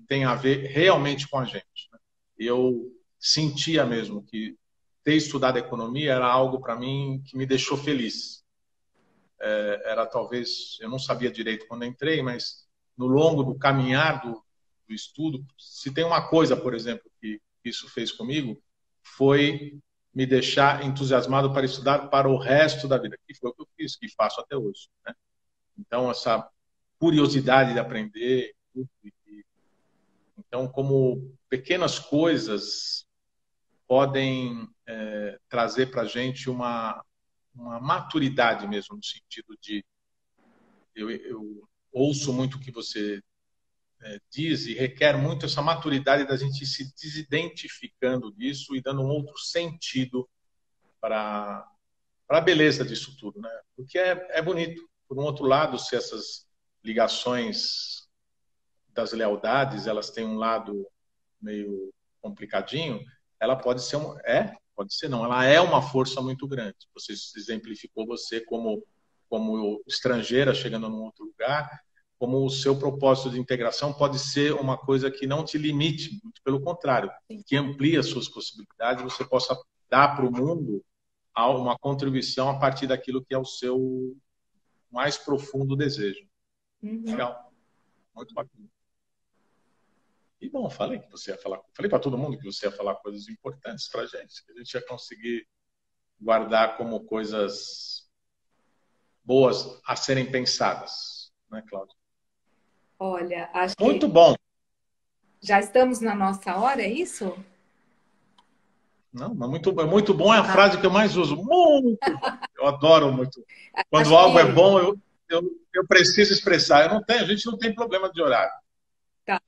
A: tem a ver realmente com a gente, né? Eu sentia mesmo que ter estudado economia era algo para mim que me deixou feliz. Era talvez, eu não sabia direito quando entrei, mas no longo do caminhar do estudo, se tem uma coisa, por exemplo, que isso fez comigo, foi me deixar entusiasmado para estudar para o resto da vida, que foi o que eu fiz, que faço até hoje, né? Então, essa curiosidade de aprender, então, como pequenas coisas podem trazer para a gente uma maturidade mesmo, no sentido de eu ouço muito o que você diz e requer muito essa maturidade da gente ir se desidentificando disso e dando um outro sentido para a beleza disso tudo, né? Porque é bonito. Por um outro lado, se essas ligações das lealdades, elas têm um lado meio complicadinho, ela pode ser pode ser não, ela é uma força muito grande. Você exemplificou você como estrangeira chegando num outro lugar, como o seu propósito de integração pode ser uma coisa que não te limite, muito pelo contrário, que amplie as suas possibilidades, você possa dar para o mundo uma contribuição a partir daquilo que é o seu mais profundo desejo. Legal, muito bacana. E bom, falei que você ia falar, falei para todo mundo que você ia falar coisas importantes para a gente, que a gente ia conseguir guardar como coisas boas a serem pensadas, né, Cláudia?
B: Olha, acho que
A: Muito bom.
B: já estamos na nossa hora, é isso?
A: Não, mas muito bom é a
B: Ah,
A: frase que eu mais uso. Muito bom. Eu adoro muito. Quando
B: acho
A: algo é
B: que
A: bom, eu preciso expressar. Eu não tenho, a gente não tem problema de horário.
B: tá.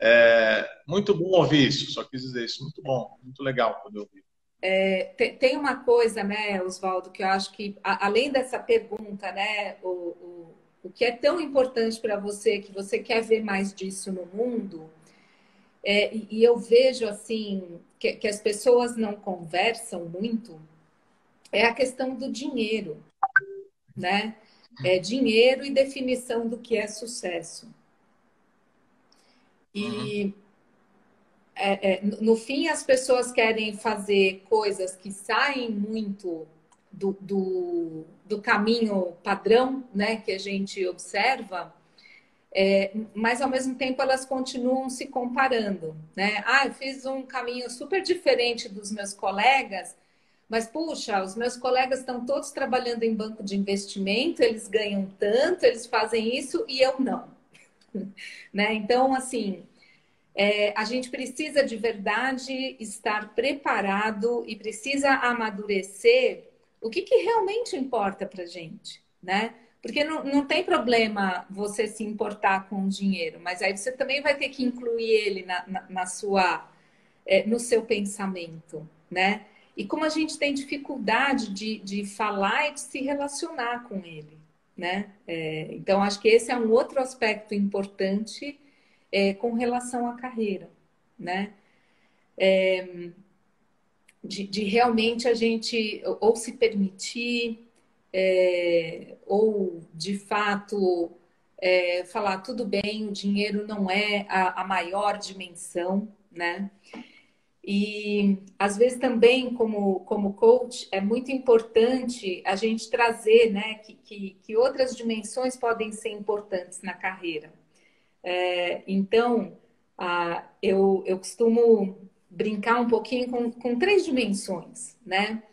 A: Muito bom ouvir isso, só quis dizer isso. Muito bom, muito legal quando eu ouvi.
B: Tem uma coisa, né, Oswaldo, que eu acho que, além dessa pergunta, né, o que é tão importante para você, que você quer ver mais disso no mundo, e eu vejo, assim, que as pessoas não conversam muito, é a questão do dinheiro, né? É dinheiro e definição do que é sucesso.
A: Uhum,
B: E, no fim, as pessoas querem fazer coisas que saem muito do caminho padrão, né, que a gente observa, mas ao mesmo tempo elas continuam se comparando, né? Ah, eu fiz um caminho super diferente dos meus colegas, mas puxa, os meus colegas estão todos trabalhando em banco de investimento, eles ganham tanto, eles fazem isso e eu não, né? Então, assim, a gente precisa de verdade estar preparado e precisa amadurecer o que realmente importa para gente, né? Porque não tem problema você se importar com o dinheiro, mas aí você também vai ter que incluir ele na sua, no seu pensamento, né? E como a gente tem dificuldade de falar e de se relacionar com ele, né? Então, acho que esse é um outro aspecto importante com relação à carreira, né? De realmente a gente ou se permitir, ou de fato falar tudo bem, o dinheiro não é a maior dimensão, né? E às vezes também, como coach, é muito importante a gente trazer, né, que outras dimensões podem ser importantes na carreira. Então, eu costumo brincar um pouquinho com três dimensões, né?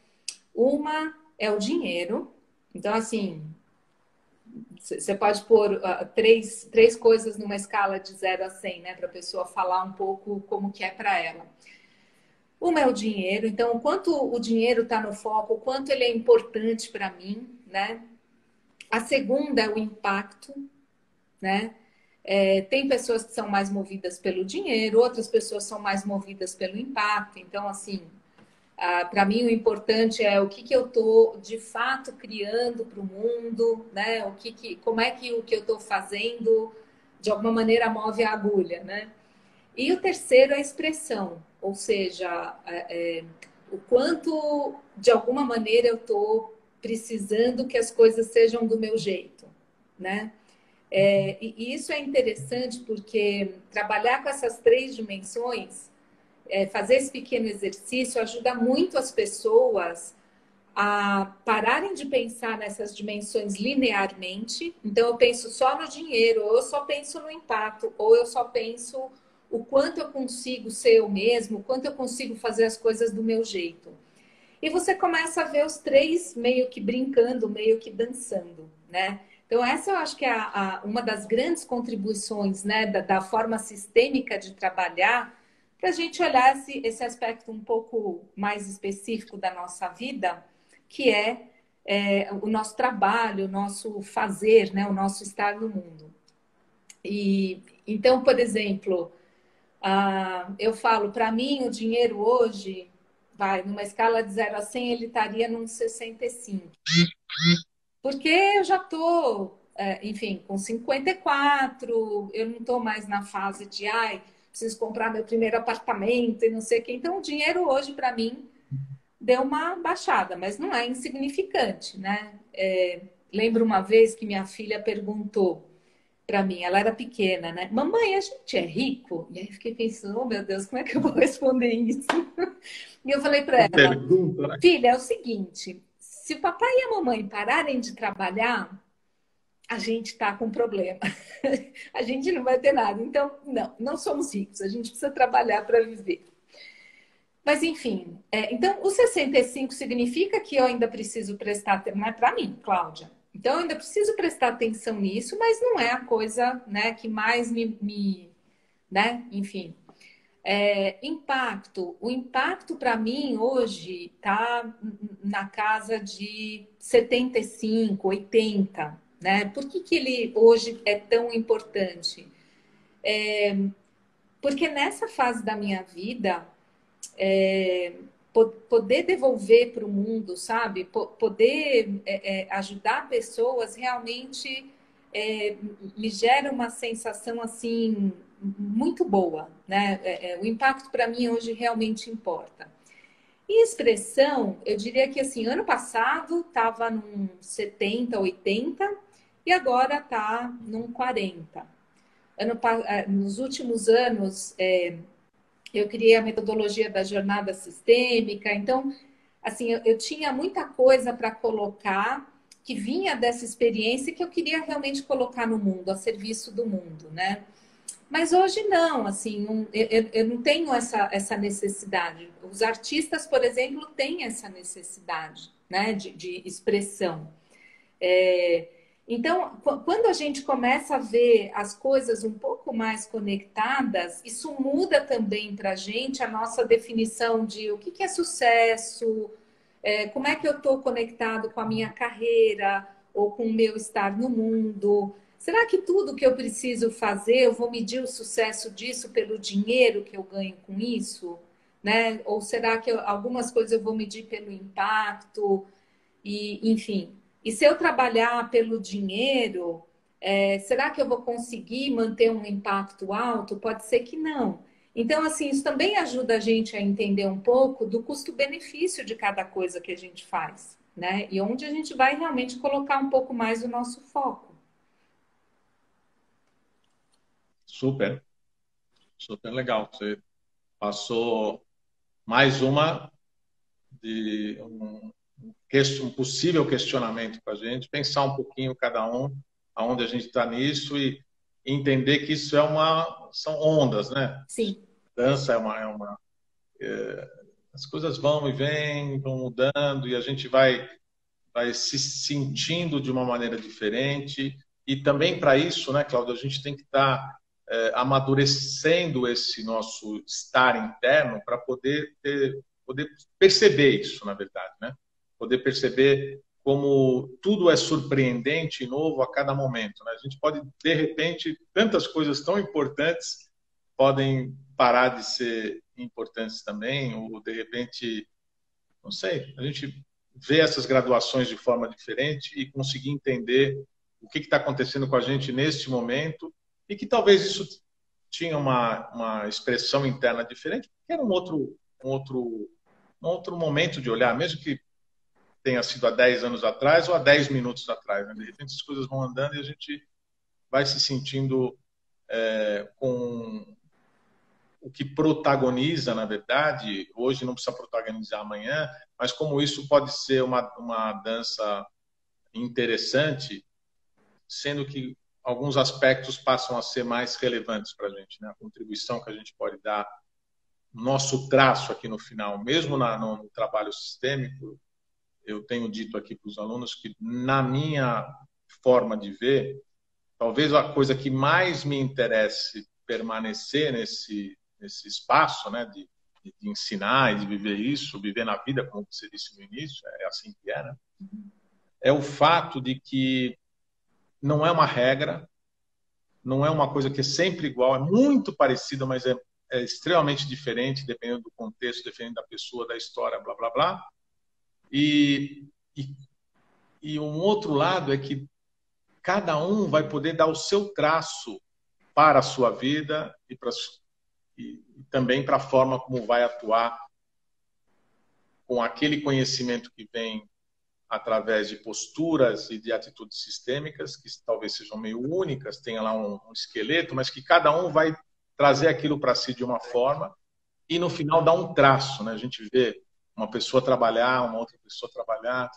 B: Uma é o dinheiro. Então, assim, você pode pôr três coisas numa escala de 0 a 100, né? Para a pessoa falar um pouco como que é para ela. Uma é o dinheiro. Então, o quanto o dinheiro está no foco, o quanto ele é importante para mim, né? A segunda é o impacto, né? Tem pessoas que são mais movidas pelo dinheiro, outras pessoas são mais movidas pelo impacto. Então, assim, para mim o importante é o que eu estou de fato criando para o mundo, né? Como é que o que eu estou fazendo de alguma maneira move a agulha, né? E o terceiro é a expressão, ou seja, o quanto de alguma maneira eu estou precisando que as coisas sejam do meu jeito, né? E isso é interessante porque trabalhar com essas três dimensões, fazer esse pequeno exercício, ajuda muito as pessoas a pararem de pensar nessas dimensões linearmente. Então, eu penso só no dinheiro, ou eu só penso no impacto, ou eu só penso o quanto eu consigo ser eu mesmo, o quanto eu consigo fazer as coisas do meu jeito. E você começa a ver os três meio que brincando, meio que dançando, né? Então, essa eu acho que é uma das grandes contribuições, né, da forma sistêmica de trabalhar, para a gente olhar esse aspecto um pouco mais específico da nossa vida, que o nosso trabalho, o nosso fazer, né, o nosso estar no mundo. E então, por exemplo, eu falo, para mim, o dinheiro hoje, vai, numa escala de 0 a 100, ele estaria num 65. Porque eu já estou, enfim, com 54, eu não estou mais na fase de, ai, preciso comprar meu primeiro apartamento e não sei o quê. Então, o dinheiro hoje, para mim, deu uma baixada, mas não é insignificante, né? Lembro uma vez que minha filha perguntou para mim, ela era pequena, né? Mamãe, a gente é rico? E aí eu fiquei pensando, oh meu Deus, como é que eu vou responder isso? E eu falei para
A: que
B: ela,
A: pergunta, né?
B: filha, é o seguinte, se o papai e a mamãe pararem de trabalhar, a gente está com problema. A gente não vai ter nada. Então, não somos ricos. A gente precisa trabalhar para viver. Mas, enfim, então, o 65 significa que eu ainda preciso prestar, não é para mim, Cláudia. Então, eu ainda preciso prestar atenção nisso, mas não é a coisa, né, que mais né, enfim. Impacto. O impacto para mim hoje está na casa de 75, 80, né? Por que ele hoje é tão importante? Porque nessa fase da minha vida, poder devolver para o mundo, sabe? Poder ajudar pessoas realmente me gera uma sensação assim muito boa, né? O impacto para mim hoje realmente importa. E expressão, eu diria que assim, ano passado estava num 70, 80 e agora está num 40. Nos últimos anos, eu criei a metodologia da jornada sistêmica, então, assim, eu tinha muita coisa para colocar que vinha dessa experiência que eu queria realmente colocar no mundo, a serviço do mundo, né? Mas hoje não, assim, eu não tenho essa necessidade. Os artistas, por exemplo, têm essa necessidade, né, de expressão. Então, quando a gente começa a ver as coisas um pouco mais conectadas, isso muda também para a gente a nossa definição de o que é sucesso, como é que eu estou conectado com a minha carreira ou com o meu estar no mundo. Será que tudo que eu preciso fazer, eu vou medir o sucesso disso pelo dinheiro que eu ganho com isso? Né? Ou será que algumas coisas eu vou medir pelo impacto? E, enfim. E se eu trabalhar pelo dinheiro, será que eu vou conseguir manter um impacto alto? Pode ser que não. Então, assim, isso também ajuda a gente a entender um pouco do custo-benefício de cada coisa que a gente faz, né? E onde a gente vai realmente colocar um pouco mais o nosso foco.
A: Super, super legal. Você passou mais uma de um possível questionamento para a gente, pensar um pouquinho cada um, aonde a gente está nisso e entender que isso são ondas, né?
B: Sim.
A: Dança as coisas vão e vêm, vão mudando e a gente vai se sentindo de uma maneira diferente. E também para isso, né, Cláudio, a gente tem que estar amadurecendo esse nosso estar interno para poder perceber isso, na verdade, né? Poder perceber como tudo é surpreendente e novo a cada momento, né? A gente pode, de repente, tantas coisas tão importantes podem parar de ser importantes também, ou de repente, não sei, a gente vê essas graduações de forma diferente e conseguir entender o que está acontecendo com a gente neste momento e que talvez isso tinha uma expressão interna diferente, que era um outro momento de olhar, mesmo que tenha sido há 10 anos atrás ou há 10 minutos atrás. Né? De repente as coisas vão andando e a gente vai se sentindo com o que protagoniza, na verdade, hoje não precisa protagonizar amanhã, mas como isso pode ser uma dança interessante, sendo que alguns aspectos passam a ser mais relevantes para a gente, né? A contribuição que a gente pode dar, nosso traço aqui no final, mesmo no trabalho sistêmico, eu tenho dito aqui para os alunos que, na minha forma de ver, talvez a coisa que mais me interesse permanecer nesse espaço, né, de ensinar e de viver isso, viver na vida, como você disse no início, é assim que é, né? É o fato de que não é uma regra, não é uma coisa que é sempre igual, é muito parecida, mas é extremamente diferente, dependendo do contexto, dependendo da pessoa, da história, blá, blá, blá. E, e, e um outro lado é que cada um vai poder dar o seu traço para a sua vida e também para a forma como vai atuar com aquele conhecimento que vem através de posturas e de atitudes sistêmicas, que talvez sejam meio únicas, tenha lá um esqueleto, mas que cada um vai trazer aquilo para si de uma forma e no final dá um traço, né? A gente vê uma pessoa trabalhar, uma outra pessoa trabalhar,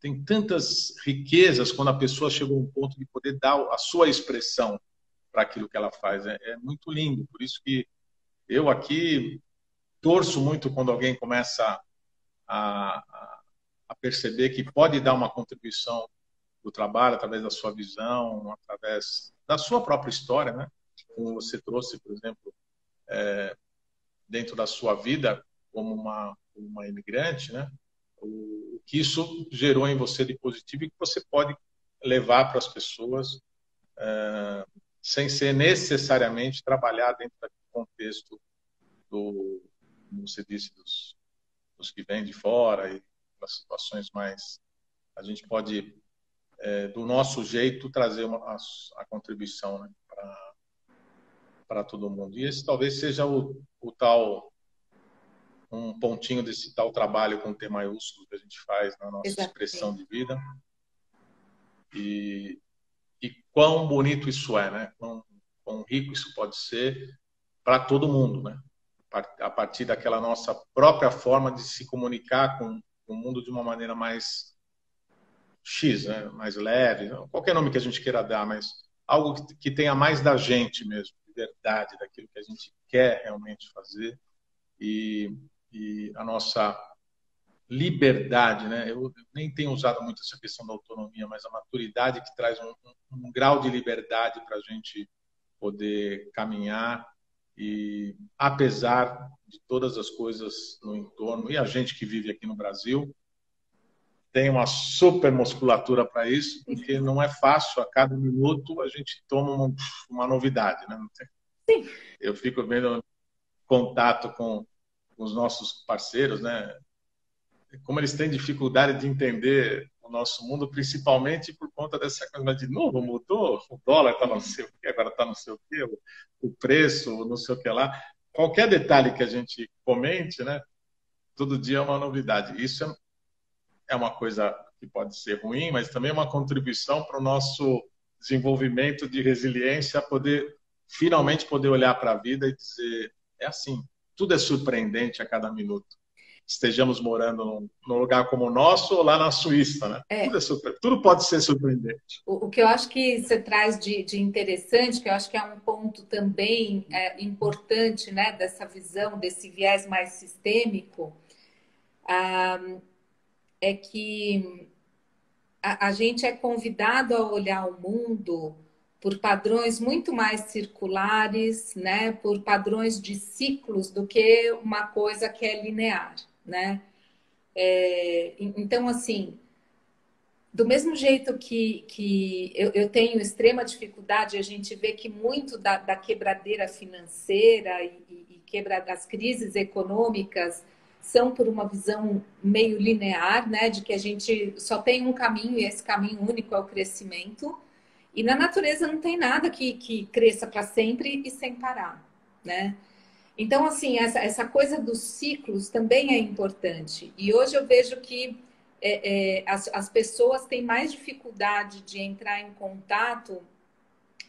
A: tem tantas riquezas quando a pessoa chegou a um ponto de poder dar a sua expressão para aquilo que ela faz. É muito lindo. Por isso que eu aqui torço muito quando alguém começa a perceber que pode dar uma contribuição do trabalho através da sua visão, através da sua própria história, né? Como você trouxe, por exemplo, dentro da sua vida como uma imigrante, né? O que isso gerou em você de positivo e que você pode levar para as pessoas sem ser necessariamente trabalhar dentro do contexto como você disse, dos que vêm de fora e das situações mais... A gente pode, do nosso jeito, trazer a contribuição, né, para todo mundo. E esse talvez seja o tal, um pontinho desse tal trabalho com T maiúsculo que a gente faz na nossa expressão de vida. E quão bonito isso é, né? Quão rico isso pode ser para todo mundo, né? A partir daquela nossa própria forma de se comunicar com o mundo de uma maneira mais X, né? Mais leve, qualquer nome que a gente queira dar, mas algo que tenha mais da gente mesmo, de verdade, daquilo que a gente quer realmente fazer e a nossa liberdade, né? Eu nem tenho usado muito essa questão da autonomia, mas a maturidade que traz um grau de liberdade para a gente poder caminhar e, apesar de todas as coisas no entorno, e a gente que vive aqui no Brasil, tem uma super musculatura para isso, porque não é fácil, a cada minuto a gente toma uma novidade, né?
B: Sim.
A: Eu fico vendo contato com os nossos parceiros, né? Como eles têm dificuldade de entender o nosso mundo, principalmente por conta dessa coisa de novo, mudou, o dólar está não sei o que, agora está não sei o que, o preço, não sei o que lá. Qualquer detalhe que a gente comente, né? Todo dia é uma novidade. Isso é uma coisa que pode ser ruim, mas também é uma contribuição para o nosso desenvolvimento de resiliência, finalmente poder olhar para a vida e dizer, é assim, tudo é surpreendente a cada minuto. Estejamos morando num lugar como o nosso ou lá na Suíça, né? Tudo pode ser surpreendente.
B: O que eu acho que você traz de interessante, que eu acho que é um ponto também importante, né, dessa visão, desse viés mais sistêmico, é que a gente é convidado a olhar o mundo por padrões muito mais circulares, né, por padrões de ciclos do que uma coisa que é linear, né? Então, assim, do mesmo jeito que eu tenho extrema dificuldade, a gente vê que muito da quebradeira financeira e das crises econômicas são por uma visão meio linear, né, de que a gente só tem um caminho e esse caminho único é o crescimento. E na natureza não tem nada que cresça para sempre e sem parar, né? Então, assim, essa coisa dos ciclos também é importante. E hoje eu vejo que as pessoas têm mais dificuldade de entrar em contato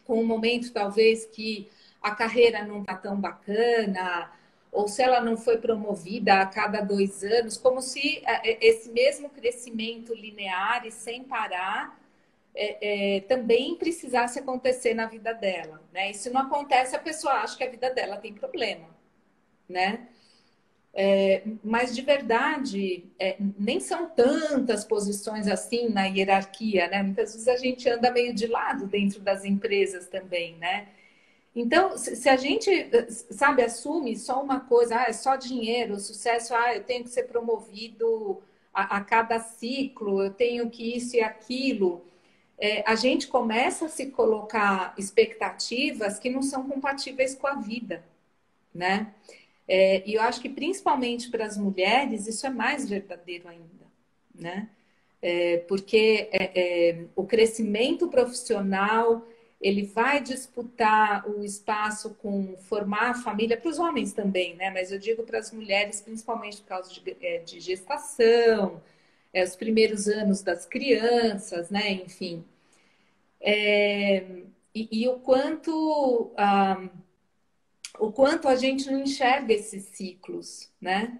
B: com um momento, talvez, que a carreira não está tão bacana, ou se ela não foi promovida a cada 2 anos, como se esse mesmo crescimento linear e sem parar também precisasse acontecer na vida dela, né? E se não acontece, a pessoa acha que a vida dela tem problema, né? Mas de verdade, nem são tantas posições assim na hierarquia, né? Muitas vezes a gente anda meio de lado dentro das empresas também, né? Então, se a gente, sabe, assume só uma coisa, é só dinheiro, sucesso, eu tenho que ser promovido a cada ciclo, eu tenho que isso e aquilo, a gente começa a se colocar expectativas que não são compatíveis com a vida, né? E eu acho que principalmente para as mulheres isso é mais verdadeiro ainda, né? Porque o crescimento profissional ele vai disputar o espaço com formar a família, para os homens também, né? Mas eu digo para as mulheres, principalmente por causa de gestação, os primeiros anos das crianças, né? Enfim. E o quanto a gente não enxerga esses ciclos, né?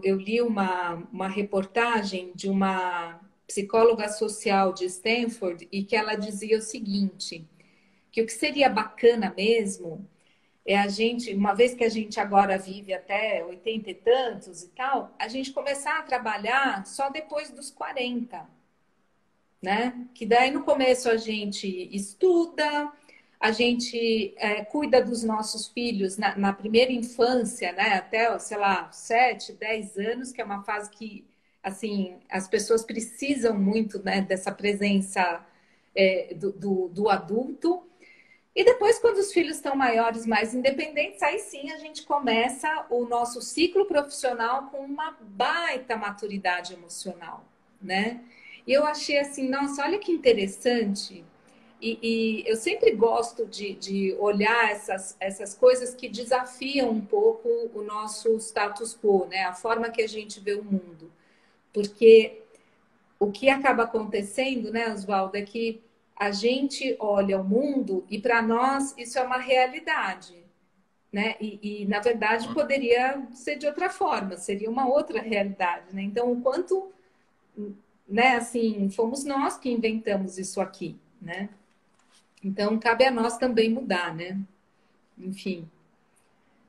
B: Eu li uma reportagem de uma psicóloga social de Stanford e que ela dizia o seguinte, que o que seria bacana mesmo é a gente, uma vez que a gente agora vive até 80 e tantos e tal, a gente começar a trabalhar só depois dos 40, né? Que daí no começo a gente estuda, a gente cuida dos nossos filhos na primeira infância, né? Até, sei lá, 7, 10 anos, que é uma fase que, assim, as pessoas precisam muito, né, dessa presença do adulto. E depois, quando os filhos estão maiores, mais independentes, aí sim a gente começa o nosso ciclo profissional com uma baita maturidade emocional, né? E eu achei assim, nossa, olha que interessante. E eu sempre gosto de olhar essas coisas que desafiam um pouco o nosso status quo, né? A forma que a gente vê o mundo. Porque o que acaba acontecendo, né, Oswaldo, é que a gente olha o mundo e para nós isso é uma realidade, né? Na verdade poderia ser de outra forma, seria uma outra realidade, né? Então, o quanto, né, assim, fomos nós que inventamos isso aqui, né? Então, cabe a nós também mudar, né? Enfim.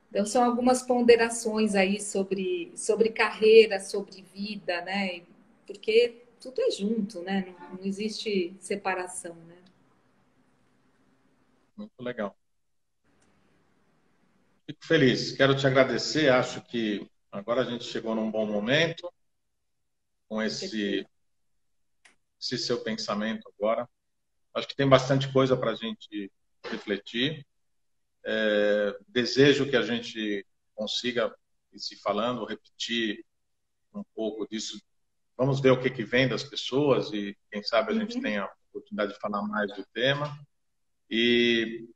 B: Então, são algumas ponderações aí sobre carreira, sobre vida, né? Porque tudo é junto, né? Não existe separação, né?
A: Muito legal. Fico feliz. Quero te agradecer. Acho que agora a gente chegou num bom momento com
B: Com certeza.
A: esse seu pensamento agora. Acho que tem bastante coisa para a gente refletir. Desejo que a gente consiga ir se falando, repetir um pouco disso. Vamos ver o que vem das pessoas e, quem sabe, a gente
B: Uhum.
A: tenha a oportunidade de falar mais do tema. E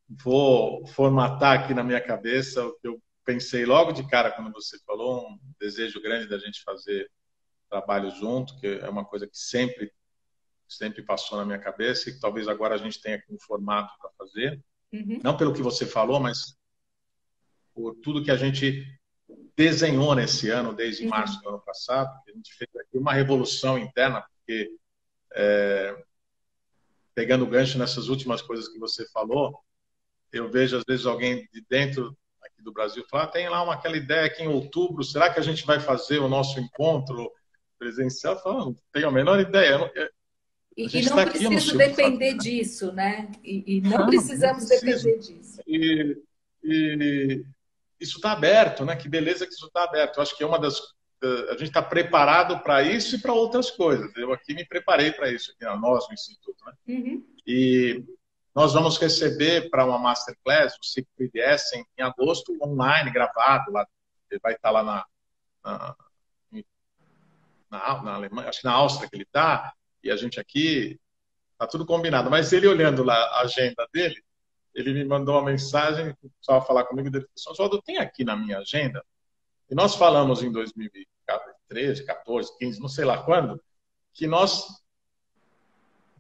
A: vou formatar aqui na minha cabeça o que eu pensei logo de cara quando você falou, um desejo grande da gente fazer trabalho junto, que é uma coisa que sempre passou na minha cabeça e que talvez agora a gente tenha aqui um formato para fazer.
B: Uhum.
A: Não pelo que você falou, mas por tudo que a gente desenhou nesse ano, desde março
B: Uhum.
A: do ano passado, que a gente fez aqui uma revolução interna, porque, pegando o gancho nessas últimas coisas que você falou, eu vejo às vezes alguém de dentro aqui do Brasil falar, tem lá aquela ideia que em outubro, será que a gente vai fazer o nosso encontro presencial? Eu falo, não tenho a menor ideia. A
B: E
A: gente
B: não
A: está aqui, eu não
B: preciso
A: sei o que fazer.
B: depender disso, né? E não
A: Não
B: precisamos
A: precisa.
B: depender disso.
A: E isso está aberto, né? Que beleza que isso está aberto. Eu acho que é uma das. A gente está preparado para isso e para outras coisas. Eu aqui me preparei para isso, aqui, nós no Instituto. Né?
B: Uhum.
A: E nós vamos receber para uma Masterclass o Ciclo IDS em agosto, online, gravado. Lá, ele vai estar lá na, na Alemanha, acho que na Áustria que ele está, e a gente aqui, está tudo combinado. Mas ele olhando lá a agenda dele, ele me mandou uma mensagem, precisava falar comigo, ele falou, Oswaldo, tem aqui na minha agenda, e nós falamos em 2013, 14, 15, não sei lá quando, que nós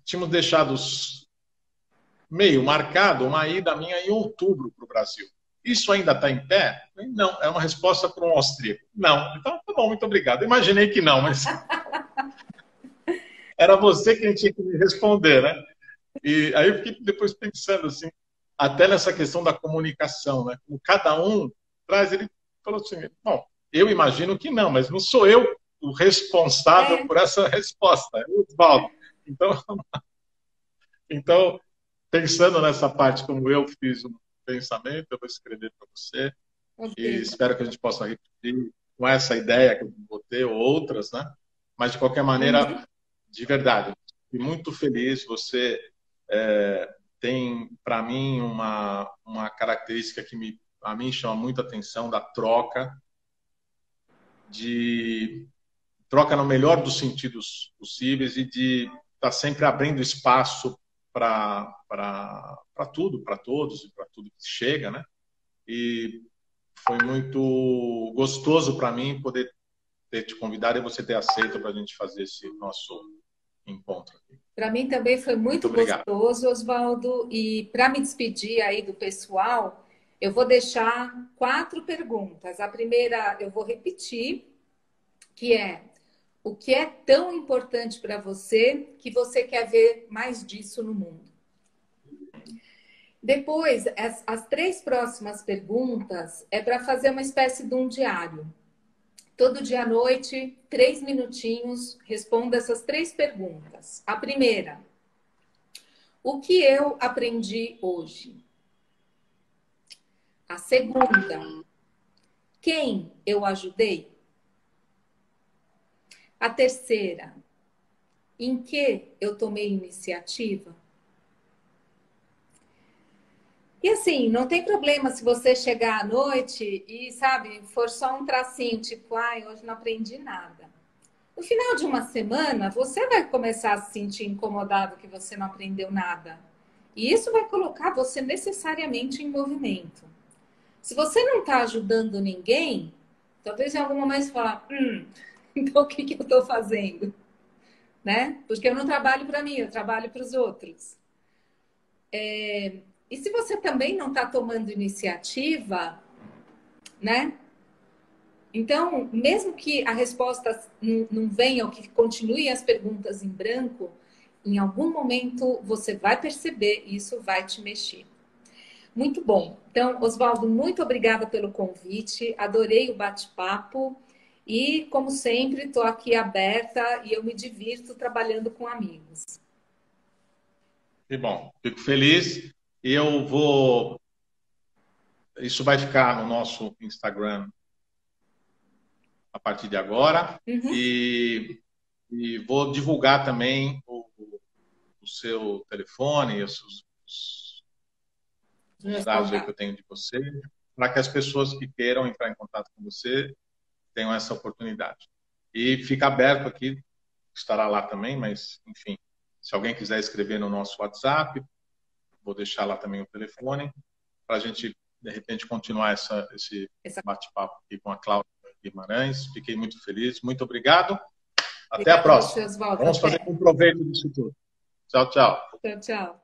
A: tínhamos deixado meio marcado uma ida minha em outubro para o Brasil. Isso ainda está em pé? Não, é uma resposta para um austríaco. Não. Então, tá bom, muito obrigado. Imaginei que não, mas era você quem tinha que me responder, né? E aí eu fiquei depois pensando assim, até nessa questão da comunicação, né? Como cada um traz, ele falou assim, bom, eu imagino que não, mas não sou eu o responsável
B: É,
A: por essa resposta, é o Oswaldo. Então, então, pensando nessa parte como eu fiz um pensamento, eu vou escrever para você e
B: ok.
A: espero que a gente possa repetir com essa ideia que eu botei ou outras, né? Mas de qualquer
B: Uhum.
A: maneira, de verdade, fui muito feliz. Você tem para mim uma característica que a mim chama muita atenção da de troca no melhor dos sentidos possíveis e de estar tá sempre abrindo espaço para tudo, para todos e para tudo que chega, né? E foi muito gostoso para mim poder ter te convidado e você ter aceito para a gente fazer esse nosso encontro aqui.
B: Para mim também foi
A: Muito
B: muito
A: obrigado.
B: gostoso, Oswaldo. E para me despedir aí do pessoal, Eu vou deixar 4 perguntas. A primeira eu vou repetir, que é: o que é tão importante para você que você quer ver mais disso no mundo? Depois, as 3 próximas perguntas é para fazer uma espécie de um diário. Todo dia à noite, 3 minutinhos, responda essas 3 perguntas. A primeira: o que eu aprendi hoje? A segunda: quem eu ajudei? A terceira: em que eu tomei iniciativa? E assim, não tem problema se você chegar à noite e, sabe, for só um tracinho, tipo, ai, hoje não aprendi nada. No final de uma semana, você vai começar a se sentir incomodado que você não aprendeu nada. E isso vai colocar você necessariamente em movimento. Se você não está ajudando ninguém, talvez em algum momento você falar, então o que eu estou fazendo? Né? Porque eu não trabalho para mim, eu trabalho para os outros. E se você também não está tomando iniciativa, né? Então, mesmo que a resposta não venha ou que continue as perguntas em branco, em algum momento você vai perceber e isso vai te mexer. Muito bom. Então, Oswaldo, muito obrigada pelo convite. Adorei o bate-papo. E, como sempre, estou aqui aberta e eu me divirto trabalhando com amigos.
A: Que bom, fico feliz. E eu vou. Isso vai ficar no nosso Instagram a partir de agora.
B: Uhum.
A: E vou divulgar também o seu telefone, os dados aí que eu tenho de você, para que as pessoas que queiram entrar em contato com você tenham essa oportunidade. E fica aberto aqui, estará lá também, mas, enfim, se alguém quiser escrever no nosso WhatsApp, vou deixar lá também o telefone, para a gente, de repente, continuar esse bate-papo aqui com a Cláudia Guimarães. Fiquei muito feliz, muito obrigado. Até a próxima. Vamos fazer um proveito disso tudo. Tchau, tchau.
B: Tchau, tchau.